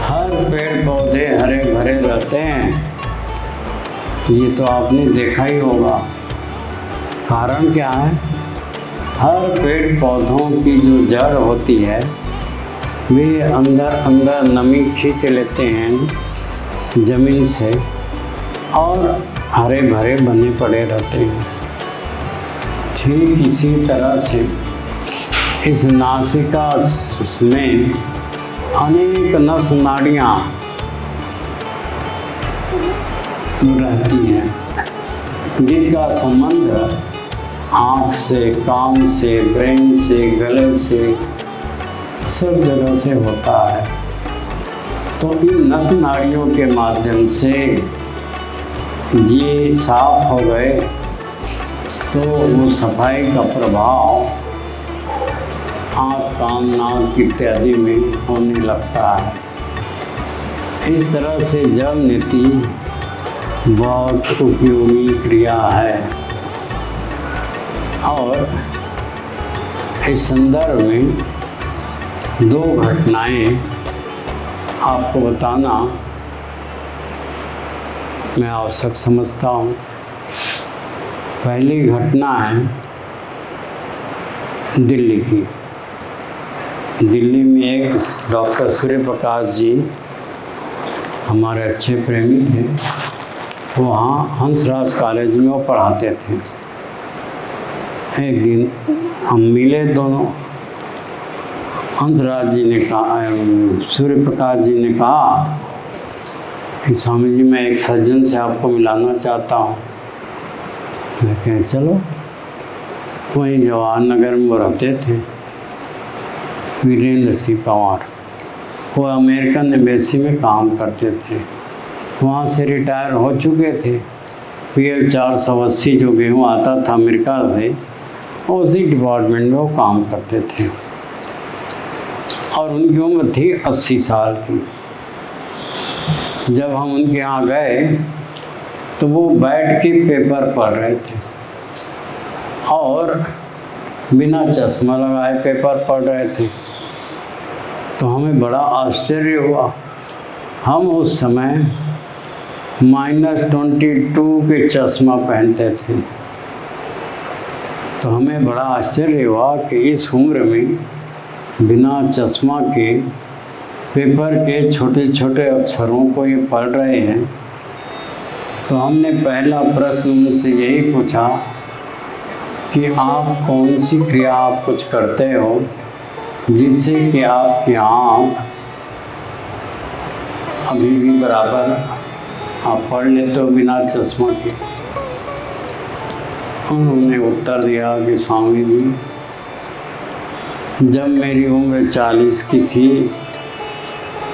हर पेड़ पौधे हरे भरे रहते हैं। ये तो आपने देखा ही होगा। कारण क्या है? हर पेड़ पौधों की जो जड़ होती है वे अंदर अंदर नमी खींच लेते हैं ज़मीन से और हरे भरे बने पड़े रहते हैं। ठीक इसी तरह से इस नासिका में अनेक नस नाड़ियाँ रहती हैं, जिनका संबंध आँख से, कान से, ब्रेन से, गले से, सब जगह से होता है। तो इन नस नाड़ियों के माध्यम से ये साफ हो गए तो वो सफाई का प्रभाव आँख, कान, नाक इत्यादि में होने लगता है। इस तरह से जल नीति बहुत उपयोगी क्रिया है। और इस संदर्भ में दो घटनाएं आपको बताना मैं आवश्यक समझता हूँ। पहली घटना है दिल्ली की। दिल्ली में एक डॉक्टर सूर्य प्रकाश जी हमारे अच्छे प्रेमी थे। वहाँ हंसराज कॉलेज में वो पढ़ाते थे। एक दिन हम मिले दोनों। हंसराज जी ने कहा, सूर्य प्रकाश जी ने कहा कि स्वामी जी मैं एक सज्जन से आपको मिलाना चाहता हूँ। मैं कहा चलो। वहीं जवाहर नगर में वो रहते थे, वीरेंद्र सिंह पवार। वो अमेरिकन एम्बेसी में काम करते थे, वहाँ से रिटायर हो चुके थे। PL 480 जो गेहूँ आता था अमेरिका से, उसी डिपार्टमेंट में वो काम करते थे और उनकी उम्र थी 80 साल की। जब हम उनके यहाँ गए तो वो बैठ के पेपर पढ़ रहे थे और बिना चश्मा लगाए पेपर पढ़ रहे थे। तो हमें बड़ा आश्चर्य हुआ। हम उस समय -22 के चश्मा पहनते थे। तो हमें बड़ा आश्चर्य हुआ कि इस उम्र में बिना चश्मा के पेपर के छोटे छोटे अक्षरों को ये पढ़ रहे हैं। तो हमने पहला प्रश्न उनसे यही पूछा कि आप कौन सी क्रिया आप कुछ करते हो जिससे कि आपकी आँख अभी भी बराबर आप पढ़ लेते हो बिना चश्मा के। उन्होंने उत्तर दिया कि स्वामी जी, जब मेरी उम्र 40 की थी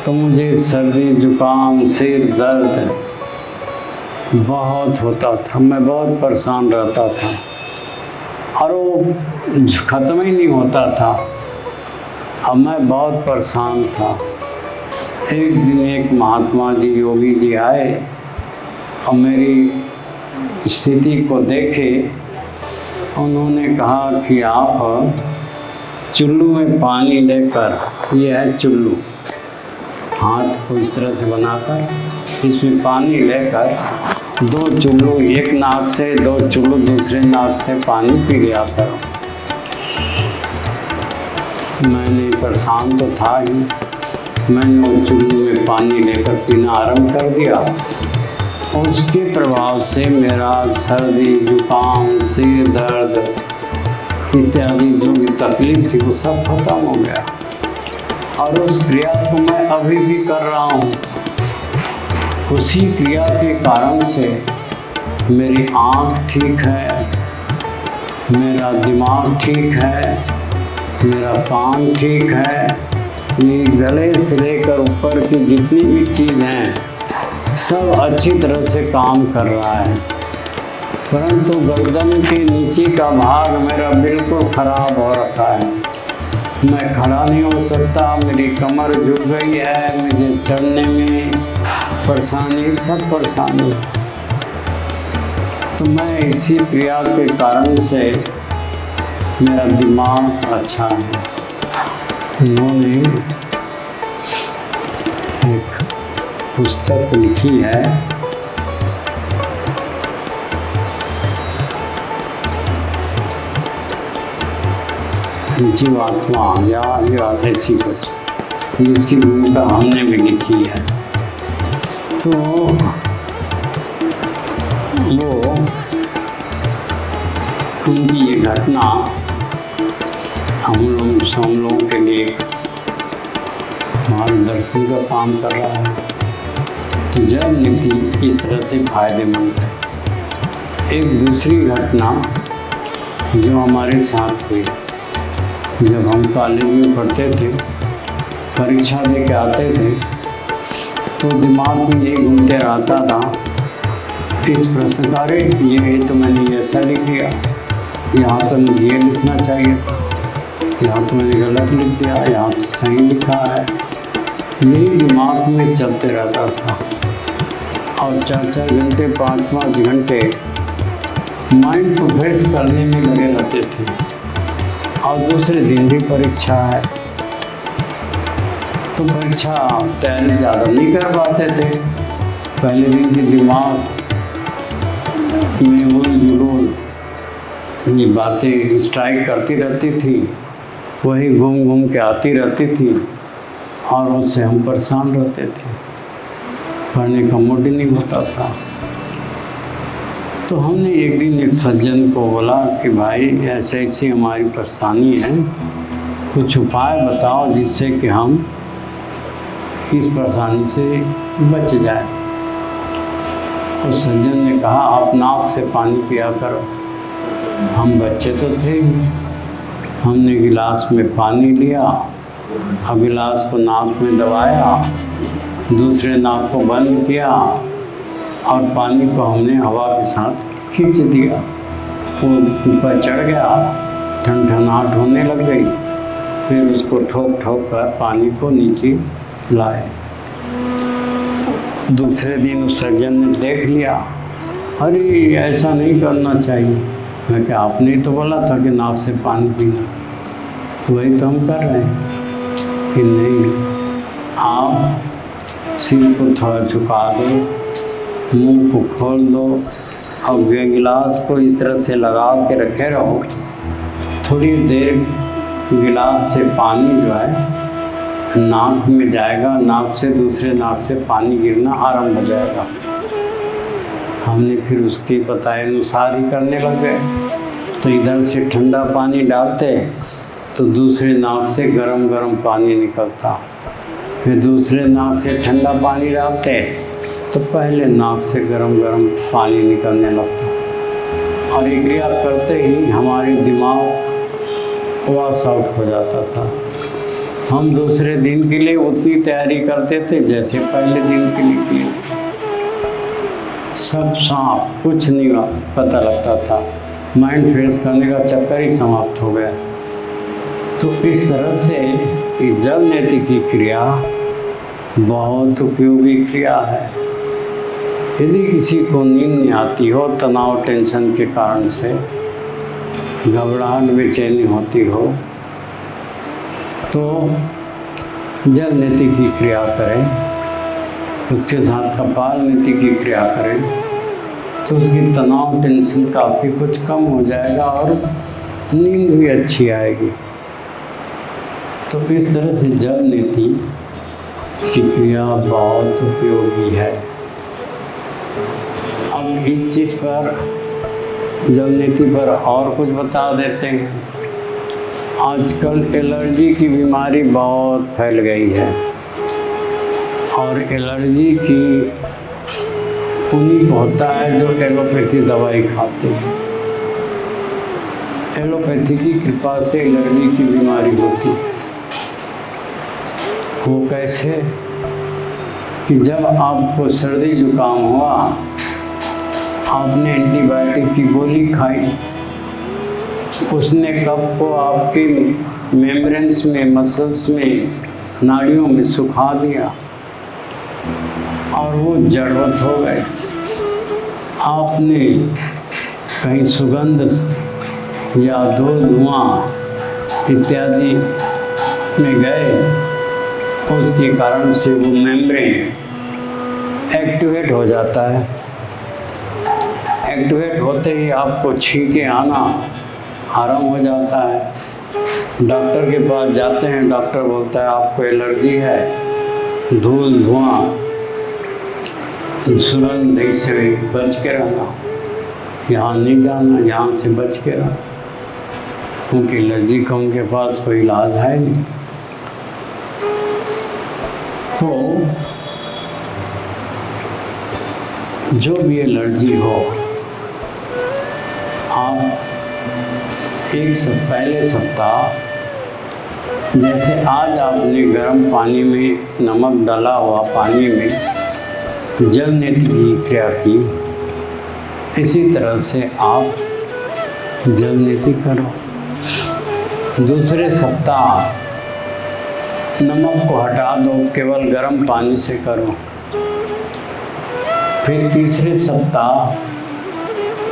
तो मुझे सर्दी जुकाम सिर दर्द बहुत होता था, मैं बहुत परेशान रहता था और वो ख़त्म ही नहीं होता था। अब मैं बहुत परेशान था। एक दिन एक महात्मा जी योगी जी आए और मेरी स्थिति को देखे। उन्होंने कहा कि आप चुल्लू में पानी लेकर, ये है चुल्लू, हाथ को इस तरह से बनाकर इसमें पानी लेकर 2 चुल्लू एक नाक से 2 चुल्लू दूसरे नाक से पानी पी लिया करो। मैंने परेशान तो था ही, मैंने वो चुल्लू में पानी लेकर पीना आरंभ कर दिया। उसके प्रभाव से मेरा सर्दी जुकाम सिर दर्द इत्यादि जो भी तकलीफ थी वो सब खत्म हो गया। और उस क्रिया को मैं अभी भी कर रहा हूँ। उसी क्रिया के कारण से मेरी आँख ठीक है, मेरा दिमाग ठीक है, मेरा कान ठीक है, ये गले से लेकर ऊपर की जितनी भी चीज़ हैं सब अच्छी तरह से काम कर रहा है। परंतु गर्दन के नीचे का भाग मेरा बिल्कुल ख़राब हो रखा है। मैं खड़ा नहीं हो सकता, मेरी कमर झुक गई है, मुझे चढ़ने में परेशानी, सब परेशानी। तो मैं इसी क्रिया के कारण से मेरा दिमाग अच्छा है। उन्होंने एक पुस्तक लिखी है, जीवात्मा या ऐसी कुछ, जिसकी भूमिका हमने भी लिखी है। तो वो उनकी ये घटना हम लोगों के लिए मार्गदर्शन का काम कर रहा है। तो जब नीति इस तरह से फायदेमंद है। एक दूसरी घटना जो हमारे साथ हुई, जब हम कॉलेज में पढ़ते थे, परीक्षा दे के आते थे, तो दिमाग में ये घूमते रहता था इस प्रश्न का, अरे ये तो मैंने ऐसा लिख दिया, यहाँ तो मुझे ये लिखना चाहिए था, यहाँ तो मैंने गलत लिख दिया, यहाँ तो सही लिखा है। यही दिमाग में चलते रहता था और 4-4 घंटे 5-5 घंटे माइंड को फ्रेश करने में लगे रहते थे। और दूसरे दिन भी परीक्षा है तो परीक्षा तैयारी ज़्यादा नहीं कर पाते थे। पहले दिन के दिमाग में उल-जुलूल ये बातें स्ट्राइक करती रहती थी, वही घूम घूम के आती रहती थी और उससे हम परेशान रहते थे, पढ़ने का मूड नहीं होता था। तो हमने एक दिन एक सज्जन को बोला कि भाई ऐसे ऐसी हमारी परेशानी है, कुछ उपाय बताओ जिससे कि हम इस परेशानी से बच जाए। उस सज्जन ने कहा आप नाक से पानी पिया करो। हम बच्चे तो थे ही, हमने गिलास में पानी लिया और गिलास को नाक में दबाया, दूसरे नाक को बंद किया और पानी को हमने हवा के साथ खींच दिया। वो ऊपर चढ़ गया, ठंडनाहट होने लग गई। फिर उसको ठोक ठोक कर पानी को नीचे लाए। दूसरे दिन उस सज्जन ने देख लिया, अरे ऐसा नहीं करना चाहिए। मैं क्या, आपने तो बोला था कि नाक से पानी पीना, वही तो हम कर रहे हैं। कि नहीं, आप सिर को थोड़ा झुका दो मुंह को खोल दो और गिलास को इस तरह से लगा के रखे रहो। थोड़ी देर गिलास से पानी जो है नाक में जाएगा, नाक से दूसरे नाक से पानी गिरना आरंभ हो जाएगा। हमने फिर उसके बताए अनुसार ही करने लग गए। तो इधर से ठंडा पानी डालते तो दूसरे नाक से गरम गरम पानी निकलता, फिर दूसरे नाक से ठंडा पानी डालते तो पहले नाक से गरम गरम पानी निकलने लगता। और ये क्रिया करते ही हमारे दिमाग वॉश आउट हो जाता था। हम दूसरे दिन के लिए उतनी तैयारी करते थे जैसे पहले दिन के लिए किए थे। सब सांप, कुछ नहीं पता लगता था। माइंड फ्रेश करने का चक्कर ही समाप्त हो गया। तो इस तरह से जल नेति की क्रिया बहुत उपयोगी क्रिया है। यदि किसी को नींद नहीं आती हो, तनाव टेंशन के कारण से घबराहट बेचैनी होती हो, तो जल नेति की क्रिया करें, उसके साथ कपाल नेति की क्रिया करें तो उसकी तनाव टेंशन काफ़ी कुछ कम हो जाएगा और नींद भी अच्छी आएगी। तो इस तरह से जल नेति की क्रिया बहुत उपयोगी है। अब इस चीज़ पर, जल नेति पर और कुछ बता देते हैं। आजकल एलर्जी की बीमारी बहुत फैल गई है और एलर्जी की उन्हीं को होता है जो एलोपैथी दवाई खाते हैं। एलोपैथी की कृपा से एलर्जी की बीमारी होती है। वो कैसे कि जब आपको सर्दी जुकाम हुआ, आपने एंटीबायोटिक की गोली खाई, उसने कफ को आपके मेम्ब्रेन्स में, मसल्स में, नाड़ियों में सुखा दिया और वो जड़वत हो गए। आपने कहीं सुगंध या धुआं इत्यादि में गए, उसके कारण से वो मेम्ब्रेन एक्टिवेट हो जाता है। एक्टिवेट होते ही आपको छींके आना आराम हो जाता है। डॉक्टर के पास जाते हैं, डॉक्टर बोलता है आपको एलर्जी है, धूल धुआं सुगंध से बच के रहना, यहाँ नहीं जाना, यहाँ से बच के रहना, क्योंकि एलर्जी का उनके पास कोई इलाज है नहीं। तो जो भी एलर्जी हो, आप पहले सप्ताह, जैसे आज आपने गर्म पानी में नमक डाला हुआ पानी में जल नेति की क्रिया की, इसी तरह से आप जल नेति करो। दूसरे सप्ताह नमक को हटा दो, केवल गर्म पानी से करो। फिर तीसरे सप्ताह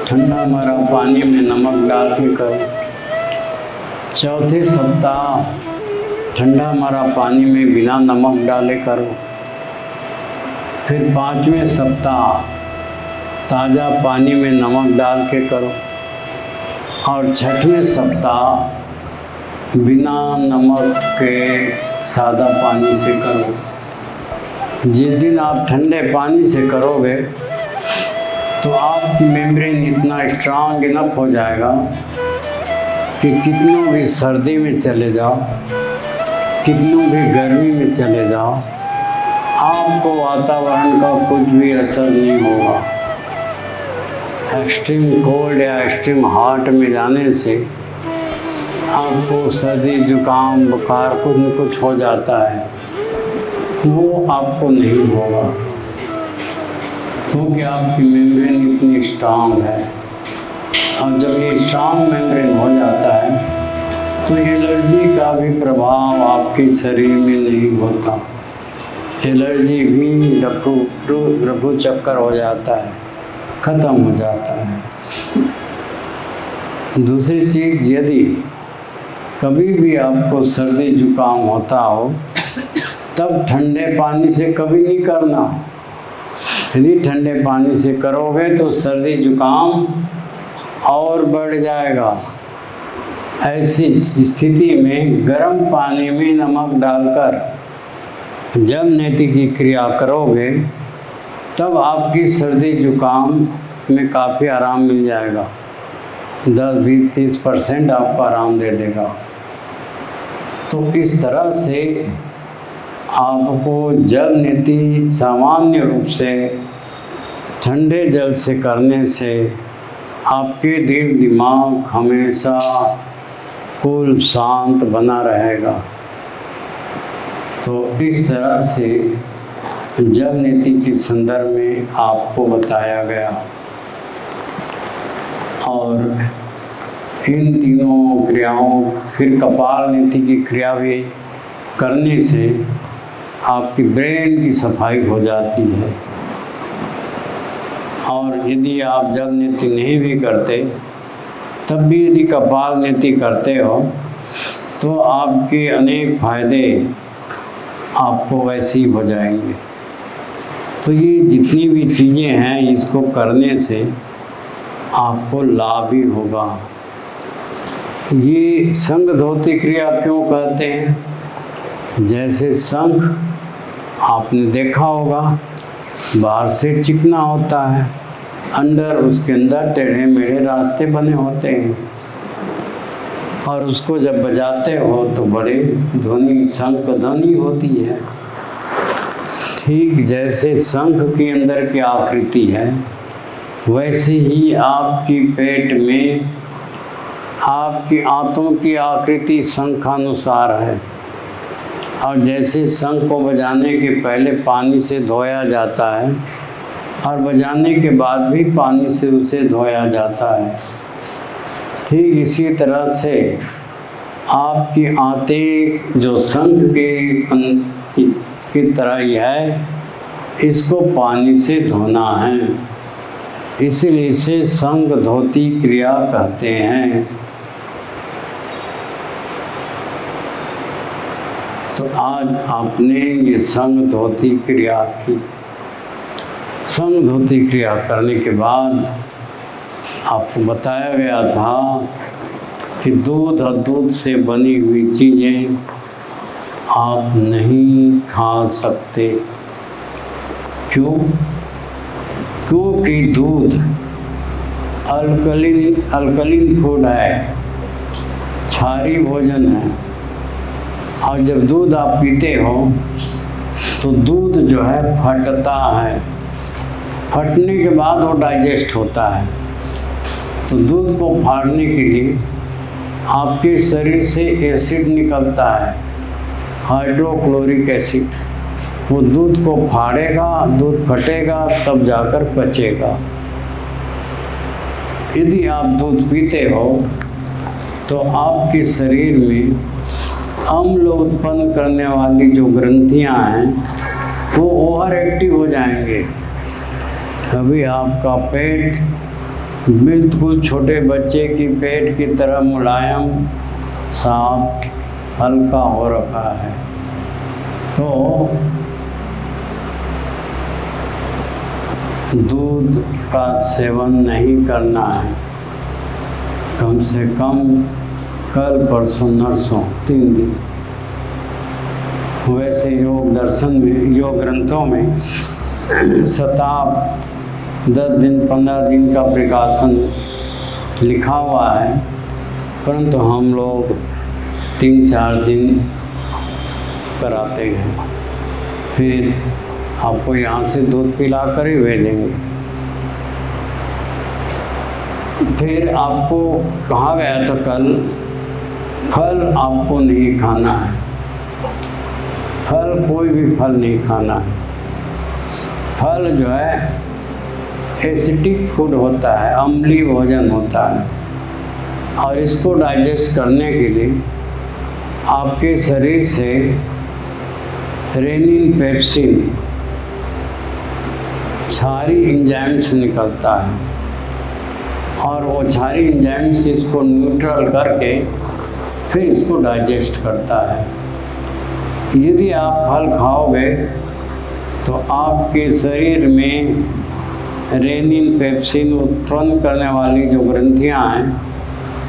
ठंडा मरा पानी में नमक डाल के करो। चौथे सप्ताह ठंडा मरा पानी में बिना नमक डाले करो। फिर पाँचवें सप्ताह ताज़ा पानी में नमक डाल के करो। और छठवें सप्ताह बिना नमक के सादा पानी से करो। जिस दिन आप ठंडे पानी से करोगे तो आपकी मेम्ब्रेन इतना स्ट्रांग इनफ हो जाएगा कि कितनों भी सर्दी में चले जाओ, कितनों भी गर्मी में चले जाओ, आपको वातावरण का कुछ भी असर नहीं होगा। एक्सट्रीम कोल्ड या एक्सट्रीम हॉट में जाने से आपको सर्दी जुकाम बुखार कुछ न कुछ हो जाता है, वो आपको नहीं होगा, क्योंकि आपकी मेम्ब्रेन इतनी स्ट्रांग है। और जब ये स्ट्रांग मेम्ब्रेन हो जाता है तो एलर्जी का भी प्रभाव आपके शरीर में नहीं होता। एलर्जी भी रफू चक्कर हो जाता है, ख़त्म हो जाता है। दूसरी चीज़, यदि कभी भी आपको सर्दी जुकाम होता हो तब ठंडे पानी से कभी नहीं करना। यदि ठंडे पानी से करोगे तो सर्दी जुकाम और बढ़ जाएगा। ऐसी स्थिति में गर्म पानी में नमक डालकर जल नेति की क्रिया करोगे तब आपकी सर्दी जुकाम में काफ़ी आराम मिल जाएगा। 10-20-30% आपको आराम दे देगा। तो इस तरह से आपको जल नीति सामान्य रूप से ठंडे जल से करने से आपके दिमाग हमेशा कूल शांत बना रहेगा। तो इस तरह से जल नीति के संदर्भ में आपको बताया गया। और इन तीनों क्रियाओं, फिर कपाल नीति की क्रिया भी करने से आपकी ब्रेन की सफाई हो जाती है। और यदि आप जल नीति नहीं भी करते तब भी यदि कपाल नीति करते हो तो आपके अनेक फायदे आपको वैसे ही हो जाएंगे। तो ये जितनी भी चीज़ें हैं इसको करने से आपको लाभ ही होगा। ये संघ धोती क्रिया क्यों कहते हैं? जैसे शंख आपने देखा होगा बाहर से चिकना होता है, अंदर उसके अंदर टेढ़े मेढ़े रास्ते बने होते हैं, और उसको जब बजाते हो तो बड़े ध्वनि शंख ध्वनि होती है। ठीक जैसे शंख के अंदर की आकृति है वैसे ही आपकी पेट में आपकी आंतों की आकृति शंखानुसार है। और जैसे शंख को बजाने के पहले पानी से धोया जाता है और बजाने के बाद भी पानी से उसे धोया जाता है, ठीक इसी तरह से आपकी आंतें जो शंख की तरह ही है, इसको पानी से धोना है। इसीलिए इसे संघ धोती क्रिया कहते हैं। तो आज आपने ये संघ धोती क्रिया की। संघ धोती क्रिया करने के बाद आपको बताया गया था कि दूध और दूध से बनी हुई चीज़ें आप नहीं खा सकते। क्यों? क्योंकि दूध अल्कलीन फूड है, क्षारीय भोजन है। और जब दूध आप पीते हो तो दूध जो है फटता है, फटने के बाद वो डाइजेस्ट होता है। तो दूध को फाड़ने के लिए आपके शरीर से एसिड निकलता है, हाइड्रोक्लोरिक एसिड। वो दूध को फाड़ेगा, दूध फटेगा, तब जाकर पचेगा। यदि आप दूध पीते हो तो आपके शरीर में अम्ल उत्पन्न करने वाली जो ग्रंथियां हैं वो ओवर एक्टिव हो जाएंगे। अभी आपका पेट बिल्कुल छोटे बच्चे की पेट की तरह मुलायम, सॉफ्ट, हल्का हो रखा है। तो दूध का सेवन नहीं करना है, कम से कम कल परसों नरसों 3 दिन। वैसे योग दर्शन में, योग ग्रंथों में शताब्द 10 दिन 15 दिन का प्रकाशन लिखा हुआ है, परंतु हम लोग 3-4 दिन कराते हैं। फिर आपको यहाँ से दूध पिला कर ही भेजेंगे। फिर आपको कहा गया था कल, फल आपको नहीं खाना है। फल, कोई भी फल नहीं खाना है। फल जो है एसिडिक फूड होता है, अम्लीय भोजन होता है। और इसको डाइजेस्ट करने के लिए आपके शरीर से रेनिन, पेप्सिन, क्षारीय एंजाइम्स निकलता है, और वो क्षारीय एंजाइम्स इसको न्यूट्रल करके फिर इसको डाइजेस्ट करता है। यदि आप फल खाओगे तो आपके शरीर में रेनिन पेप्सिन उत्पन्न करने वाली जो ग्रंथियां हैं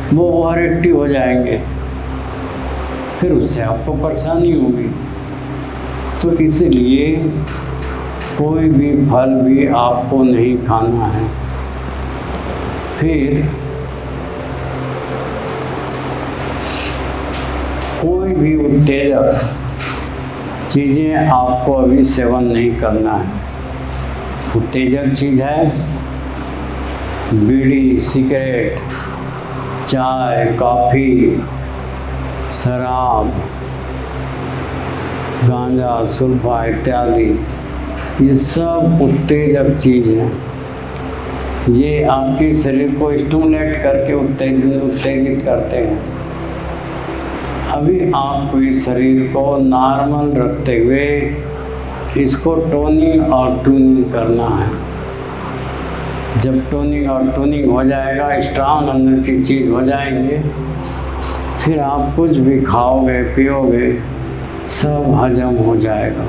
वो ओवर एक्टिव हो जाएंगे, फिर उससे आपको परेशानी होगी। तो इसलिए कोई भी फल भी आपको नहीं खाना है। फिर कोई भी उत्तेजक चीज़ें आपको अभी सेवन नहीं करना है। उत्तेजक चीज़ है बीड़ी, सिगरेट, चाय, कॉफ़ी, शराब, गांजा, सुल्फा इत्यादि, ये सब उत्तेजक चीज़ हैं। ये आपके शरीर को स्टिमुलेट करके उत्तेजित करते हैं। अभी आपको इस शरीर को नॉर्मल रखते हुए इसको टोनिंग और ट्यूनिंग करना है। जब टोनिंग और ट्यूनिंग हो जाएगा, स्ट्रांग अंदर की चीज़ हो जाएंगे, फिर आप कुछ भी खाओगे पियोगे सब हजम हो जाएगा।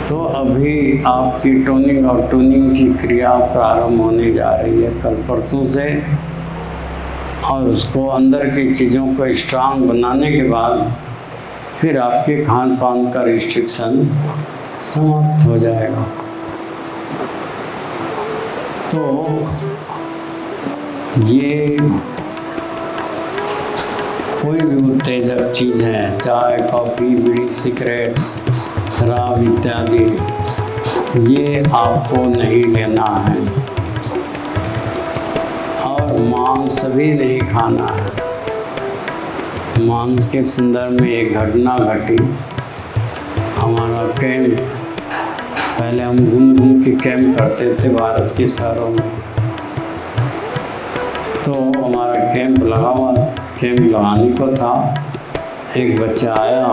तो अभी आपकी टोनिंग और ट्यूनिंग की क्रिया प्रारंभ होने जा रही है कल परसों से, और उसको अंदर की चीज़ों को स्ट्रांग बनाने के बाद फिर आपके खान पान का रिस्ट्रिक्शन समाप्त हो जाएगा। तो ये कोई भी उत्तेजक चीज़ है, चाय, कॉफ़ी, बीड़ी, सिगरेट, शराब इत्यादि, ये आपको नहीं लेना है। और मांस भी नहीं खाना है। मांस के संदर्भ में एक घटना घटी। हमारा कैंप, पहले हम घूम घूम के कैंप करते थे भारत के शहरों में। तो हमारा कैंप लगा हुआ, कैंप लगाने को था। एक बच्चा आया,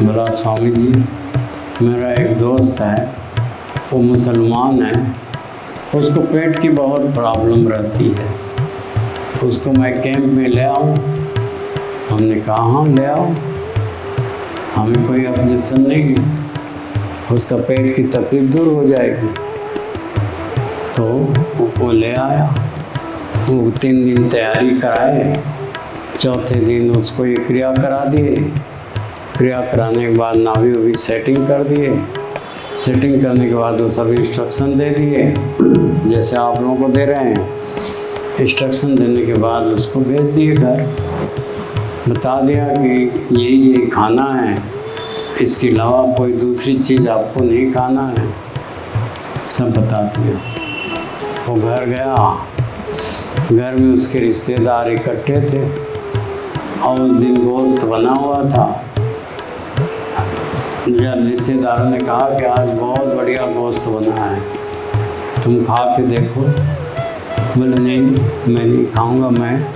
बोला स्वामी जी मेरा एक दोस्त है, वो मुसलमान है, उसको पेट की बहुत प्रॉब्लम रहती है, उसको मैं कैंप में ले आऊँ? हमने कहा हाँ ले आओ, हमें कोई ऑब्जेक्शन नहीं है, उसका पेट की तकलीफ दूर हो जाएगी। तो वो ले आया। वो 3 दिन तैयारी कराए, चौथे दिन उसको ये क्रिया करा दिए। क्रिया कराने के बाद नाभि भी सेटिंग कर दिए। सेटिंग करने के बाद वो सब इंस्ट्रक्शन दे दिए जैसे आप लोगों को दे रहे हैं। इंस्ट्रक्शन देने के बाद उसको भेज दिए घर, बता दिया कि यही खाना है, इसके अलावा कोई दूसरी चीज़ आपको नहीं खाना है, सब बता दिया। वो घर गया, घर में उसके रिश्तेदार इकट्ठे थे और उस दिन गोश्त बना हुआ था। रिश्तेदारों ने कहा कि आज बहुत बढ़िया गोश्त बना है, तुम खा के देखो। बोले नहीं मैं नहीं खाऊंगा, मैं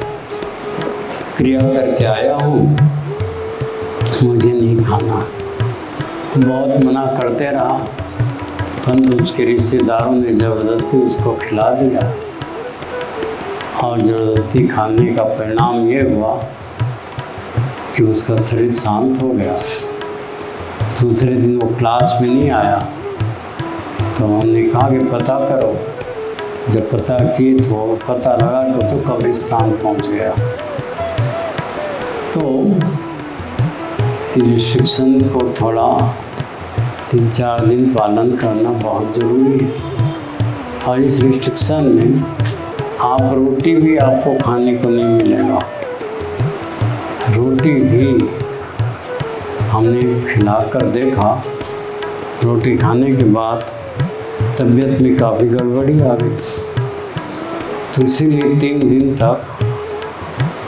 क्रिया करके आया हूँ, मुझे नहीं खाना। बहुत मना करते रहा, परंतु उसके रिश्तेदारों ने ज़बरदस्ती उसको खिला दिया और ज़बरदस्ती खाने का परिणाम ये हुआ कि उसका शरीर शांत हो गया। दूसरे दिन वो क्लास में नहीं आया, तो हमने कहा कि पता करो। जब पता किए तो पता लगा कि तो कब्रिस्तान पहुंच गया। तो रिस्ट्रिक्शन को थोड़ा 3-4 दिन पालन करना बहुत ज़रूरी है। और इस रिस्ट्रिक्शन में आप रोटी भी आपको खाने को नहीं मिलेगा। रोटी भी हमने खिलाकर देखा, रोटी खाने के बाद तबीयत में काफ़ी गड़बड़ी आ गई। तो इसीलिए 3 दिन तक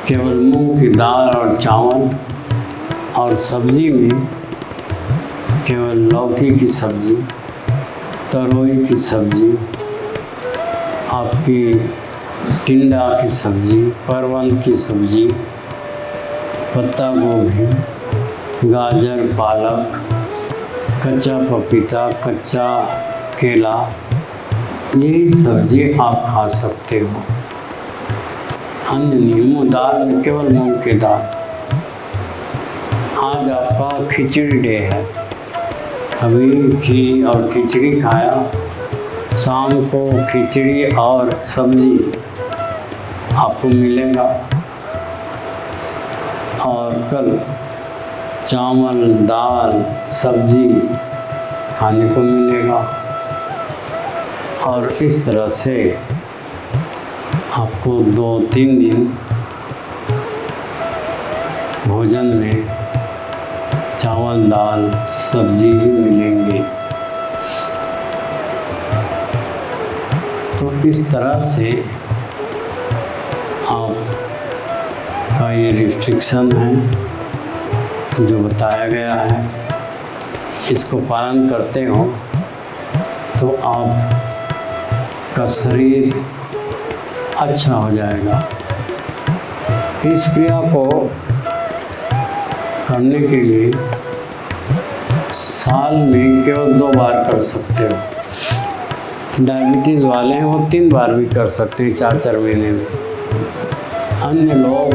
केवल मूंग की दाल और चावल और सब्जी में केवल लौकी की सब्जी, तरोई की सब्जी, आपकी टिंडा की सब्जी, परवल की सब्जी, पत्ता गोभी, गाजर, पालक, कच्चा पपीता, कच्चा केला, यही सब्जी आप खा सकते हो। अन्य नहीं, दाल में केवल मूंग की दाल। आज आपका खिचड़ी डे है, अभी घी और खिचड़ी खाया, शाम को खिचड़ी और सब्जी आपको मिलेगा, और कल चावल दाल सब्जी खाने को मिलेगा। और इस तरह से आपको 2-3 दिन भोजन में चावल दाल सब्जी ही मिलेंगे। तो इस तरह से आपका ये रिस्ट्रिक्शन है जो बताया गया है, इसको पालन करते हो तो आपका शरीर अच्छा हो जाएगा। इस क्रिया को करने के लिए साल में केवल 2 बार कर सकते हो। डायबिटीज़ वाले हैं वो 3 बार भी कर सकते हैं 4-4 महीने में। अन्य लोग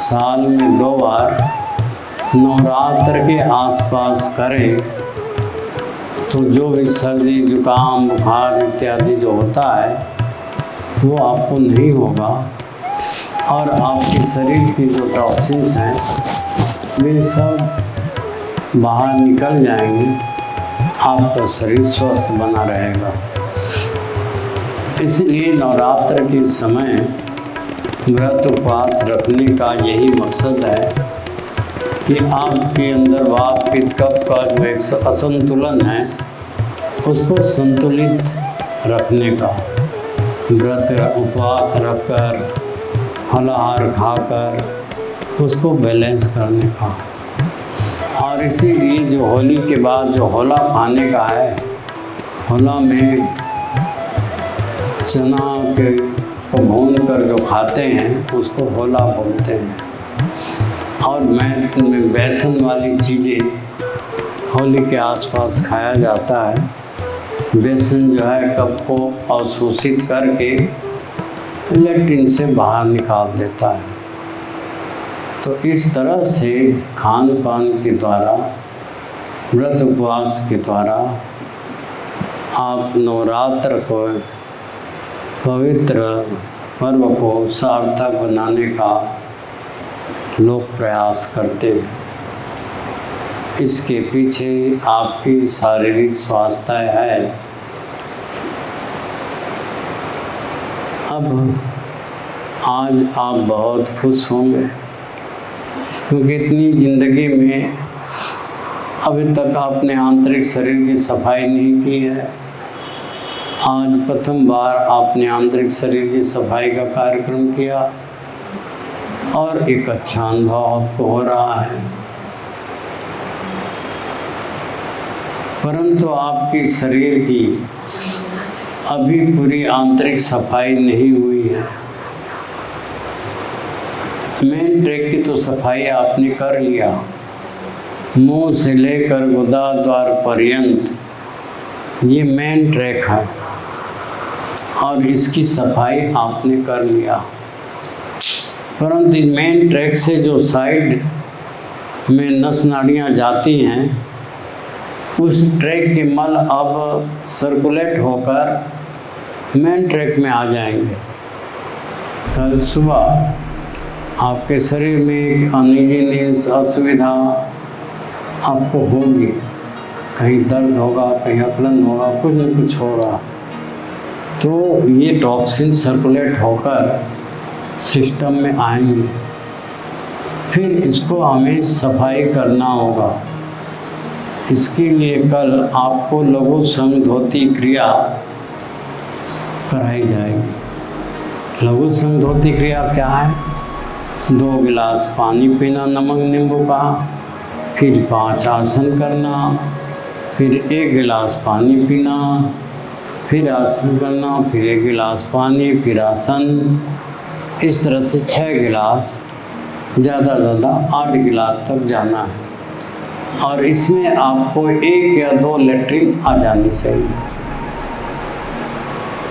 साल में 2 बार नवरात्र के आसपास करें तो जो भी सर्दी जुकाम बुखार इत्यादि जो होता है वो आपको नहीं होगा, और आपके शरीर की जो टॉक्सिन्स हैं वे सब बाहर निकल जाएंगे, आपका शरीर स्वस्थ बना रहेगा। इसलिए नवरात्र के समय व्रत उपवास रखने का यही मकसद है कि आपके अंदर वात पित्त कफ का जो एक असंतुलन है उसको संतुलित रखने का, व्रत उपवास रखकर फलाहार खाकर उसको बैलेंस करने का। और इसीलिए जो होली के बाद जो होला खाने का है, होला में चना के को भून कर जो खाते हैं उसको होला बोलते हैं। और मैं बेसन वाली चीज़ें होली के आसपास खाया जाता है। बेसन जो है कफ को अवशोषित करके लेट्रिन से बाहर निकाल देता है। तो इस तरह से खान पान के द्वारा व्रत उपवास के द्वारा आप नवरात्र को पवित्र पर्व को सार्थक बनाने का लोग प्रयास करते हैं। इसके पीछे आपकी शारीरिक स्वास्थ्य है। अब आज आप बहुत खुश होंगे क्योंकि इतनी ज़िंदगी में अभी तक आपने आंतरिक शरीर की सफाई नहीं की है। आज प्रथम बार आपने आंतरिक शरीर की सफाई का कार्यक्रम किया और एक अच्छा अनुभव आपको हो रहा है। परंतु आपकी शरीर की अभी पूरी आंतरिक सफाई नहीं हुई है। मेन ट्रैक की तो सफाई आपने कर लिया, मुंह से लेकर गुदा द्वार पर्यंत ये मेन ट्रैक है और इसकी सफाई आपने कर लिया। परंतु मेन ट्रैक से जो साइड में नस नाड़ियाँ जाती हैं उस ट्रैक के मल अब सर्कुलेट होकर मेन ट्रैक में आ जाएंगे। कल सुबह आपके शरीर में एक अनइजीनेस असुविधा आपको होगी, कहीं दर्द होगा, कहीं अकलन होगा, कुछ न कुछ होगा। तो ये टॉक्सिन सर्कुलेट होकर सिस्टम में आएंगे, फिर इसको हमें सफाई करना होगा। इसके लिए कल आपको लघु संधोती क्रिया कराई जाएगी। लघु संधोती क्रिया क्या है? 2 गिलास पानी पीना नमक नींबू का, फिर 5 आसन करना, फिर 1 गिलास पानी पीना, फिर आसन करना, फिर 1 गिलास पानी, फिर आसन। इस तरह से 6 गिलास, ज़्यादा 8 गिलास तक जाना है। और इसमें आपको 1 या 2 लेट्रिन आ जानी चाहिए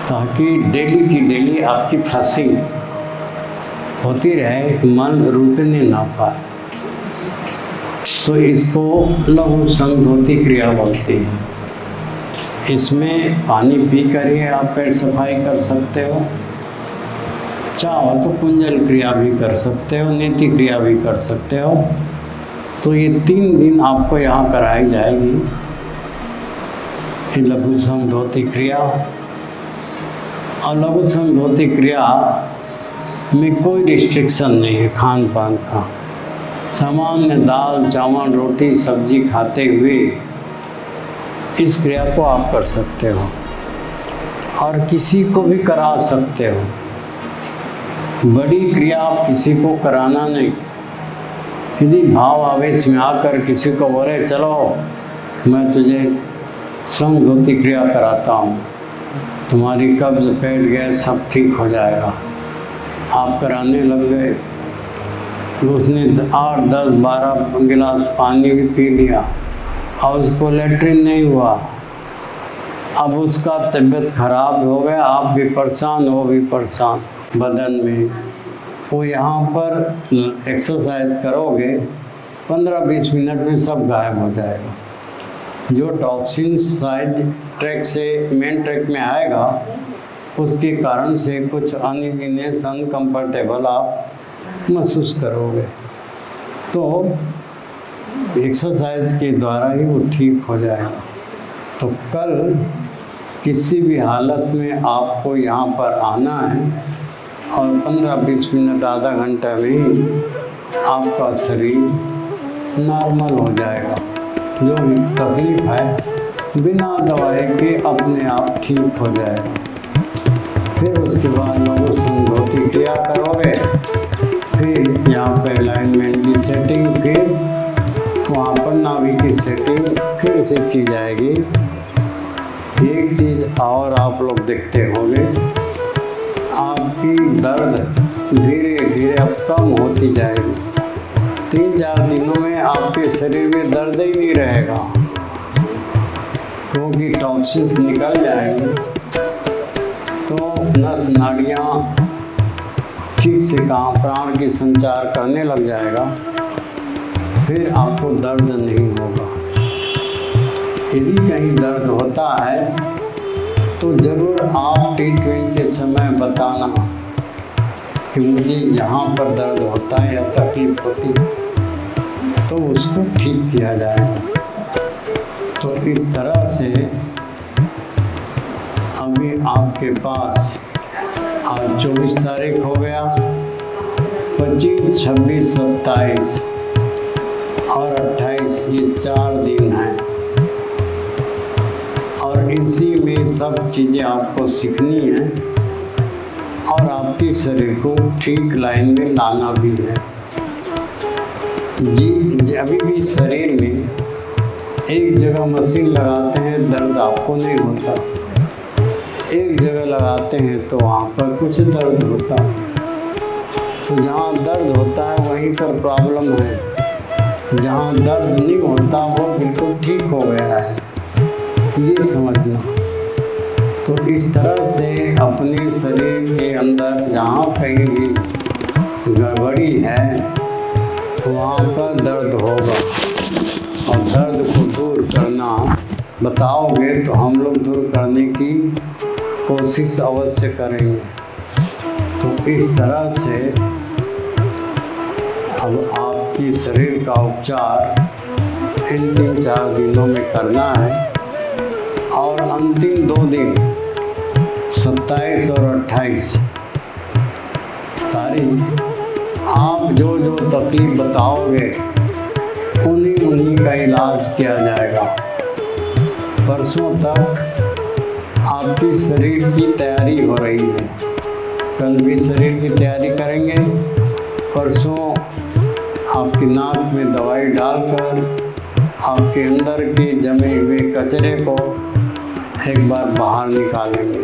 ताकि डेली की डेली आपकी फ्लशिंग होती रहे, मन रुकने ना पाए। तो इसको लघु संधोती क्रिया बोलते हैं। इसमें पानी पी कर ही आप पेट सफाई कर सकते हो, चाहो तो कुंजल क्रिया भी कर सकते हो, नीति क्रिया भी कर सकते हो। तो ये 3 दिन आपको यहाँ कराई जाएगी, ये लघु संधोती क्रिया। और लघु संधोती क्रिया में कोई रिस्ट्रिक्शन नहीं है खान पान का। सामान्य दाल चावल रोटी सब्जी खाते हुए इस क्रिया को आप कर सकते हो और किसी को भी करा सकते हो। बड़ी क्रिया आप किसी को कराना नहीं। यदि भाव आवेश में आकर किसी को बोले चलो मैं तुझे संधोती क्रिया कराता हूँ, तुम्हारी कब्ज पेट गैस सब ठीक हो जाएगा, आप कराने लग गए, उसने 8 10 12 गिलास पानी भी पी लिया और उसको लेट्रिन नहीं हुआ, अब उसका तबीयत खराब हो गया, आप भी परेशान, वो भी परेशान बदन में। वो यहाँ पर एक्सरसाइज करोगे 15-20 मिनट में सब गायब हो जाएगा। जो टॉक्सिन साइड ट्रैक से मेन ट्रैक में आएगा उसके कारण से कुछ अनइजीनेस अनकम्फर्टेबल आप महसूस करोगे, तो एक्सरसाइज के द्वारा ही वो ठीक हो जाएगा। तो कल किसी भी हालत में आपको यहाँ पर आना है और 15-20 मिनट आधा घंटा में ही आपका शरीर नॉर्मल हो जाएगा। जो भी तकलीफ है बिना दवाई के अपने आप ठीक हो जाएगा। फिर उसके बाद लघु संधोती क्रिया करोगे, फिर यहाँ पे अलाइनमेंट की सेटिंग, फिर वहाँ पर नाभि की सेटिंग फिर से की जाएगी। एक चीज़ और आप लोग देखते होंगे, आपकी दर्द धीरे धीरे अब कम होती जाएगी। 3-4 दिनों में आपके शरीर में दर्द ही नहीं रहेगा, क्योंकि टॉक्सिन्स निकल जाएंगे, तो नस नाड़ियाँ ठीक से काम प्राण की संचार करने लग जाएगा, फिर आपको दर्द नहीं होगा। यदि कहीं दर्द होता है तो ज़रूर आप ट्रीटमेंट के समय बताना कि मुझे यहाँ पर दर्द होता है या तकलीफ होती है, तो उसको ठीक किया जाएगा। तो इस तरह से अभी आपके पास आज 24 तारीख हो गया, 25, 26, 27 और 28 ये 4 दिन हैं और इसी में सब चीज़ें आपको सीखनी है और आपके शरीर को ठीक लाइन में लाना भी है। जी अभी भी शरीर में एक जगह मशीन लगाते हैं दर्द आपको नहीं होता, एक जगह लगाते हैं तो वहाँ पर कुछ दर्द होता है। तो जहाँ दर्द होता है वहीं पर प्रॉब्लम है, जहाँ दर्द नहीं होता वो बिल्कुल ठीक हो गया है, ये समझना। तो इस तरह से अपने शरीर के अंदर जहाँ कहीं भी गड़बड़ी है वहाँ पर दर्द होगा और दर्द को दूर करना बताओगे तो हम लोग दूर करने की कोशिश अवश्य करेंगे। तो इस तरह से अब आपकी शरीर का उपचार इन 3-4 दिनों में करना है और अंतिम 2 दिन 27 और 28 तारीख आप जो जो तकलीफ बताओगे उन्हीं का इलाज किया जाएगा। परसों तक आपकी शरीर की तैयारी हो रही है, कल भी शरीर की तैयारी करेंगे। परसों आपकी नाक में दवाई डालकर आपके अंदर के जमे हुए कचरे को एक बार बाहर निकालेंगे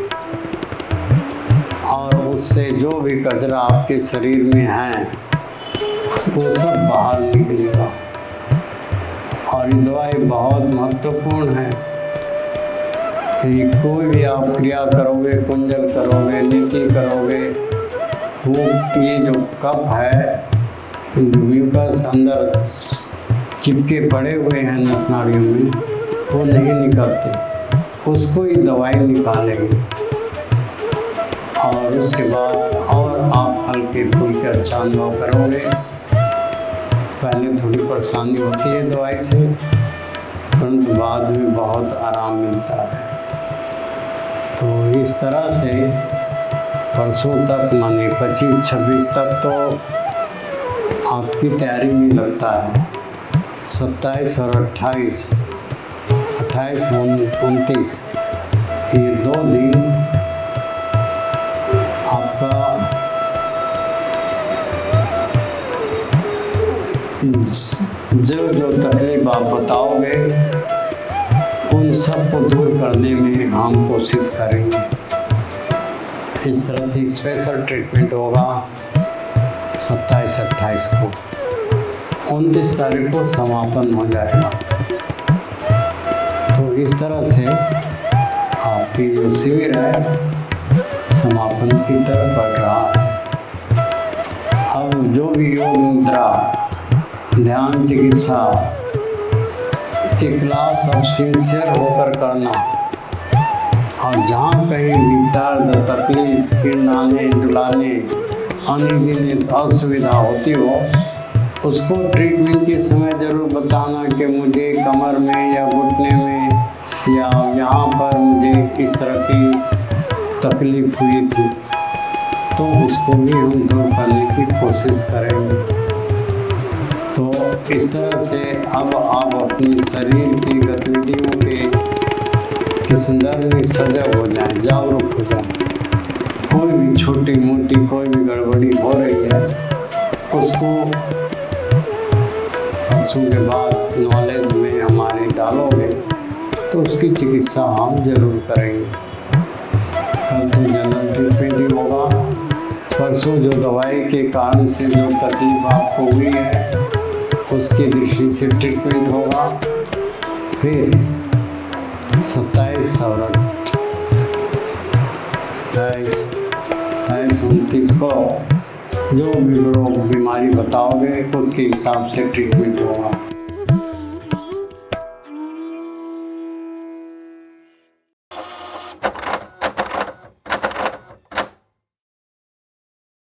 और उससे जो भी कचरा आपके शरीर में है वो सब बाहर निकलेगा। और ये दवाई बहुत महत्वपूर्ण है। कोई भी आप क्रिया करोगे, कुंजल करोगे, नीति करोगे, वो ये जो कफ है म्यूकस अंदर चिपके पड़े हुए हैं नस नाड़ियों में, वो नहीं निकलते, उसको ही दवाई निकालेंगे। और उसके बाद और आप हल्के फुल्के अच्छा अनुभव करोगे। पहले थोड़ी परेशानी होती है दवाई से, परंतु बाद में बहुत आराम मिलता है। तो इस तरह से परसों तक माने 25-26 तक तो आपकी तैयारी में लगता है। 27 और 28, 29 ये 2 दिन आपका जो तकलीफ आप बताओगे उन सब को दूर करने में हम कोशिश करेंगे। इस तरह से स्पेशल ट्रीटमेंट होगा 27-28 को। 29 तारीख को समापन हो जाएगा। तो इस तरह से आपकी जो शिविर है समापन की तरफ बढ़ रहा है। अब जो भी योग मुद्रा, ध्यान, चिकित्सा क्लास अब सिंसियर होकर करना, और जहाँ कहीं भी दर्द, तकलीफ, गिरनाने, डुलाने, अनियमित असुविधा होती हो, उसको ट्रीटमेंट के समय ज़रूर बताना कि मुझे कमर में या घुटने में या यहाँ पर मुझे इस तरह की तकलीफ हुई थी, तो उसको भी हम दूर करने की कोशिश करेंगे। तो इस तरह से अब आप अपनी शरीर की गतिविधियों के संदर्भ में सजग हो जाएं, जागरूक हो जाएं। कोई भी छोटी मोटी कोई भी गड़बड़ी हो रही है, उसको परसों के बाद नॉलेज में हमारे डालोगे तो उसकी चिकित्सा हम जरूर करेंगे। कल तो जनरल ट्रीटमेंट ही होगा। परसों जो दवाई के कारण से जो तकलीफ आपको हुई है उसकी दृष्टि से ट्रीटमेंट होगा। फिर 27 और 28, 29 को जो भी रोग बीमारी बताओगे उसके हिसाब से ट्रीटमेंट होगा।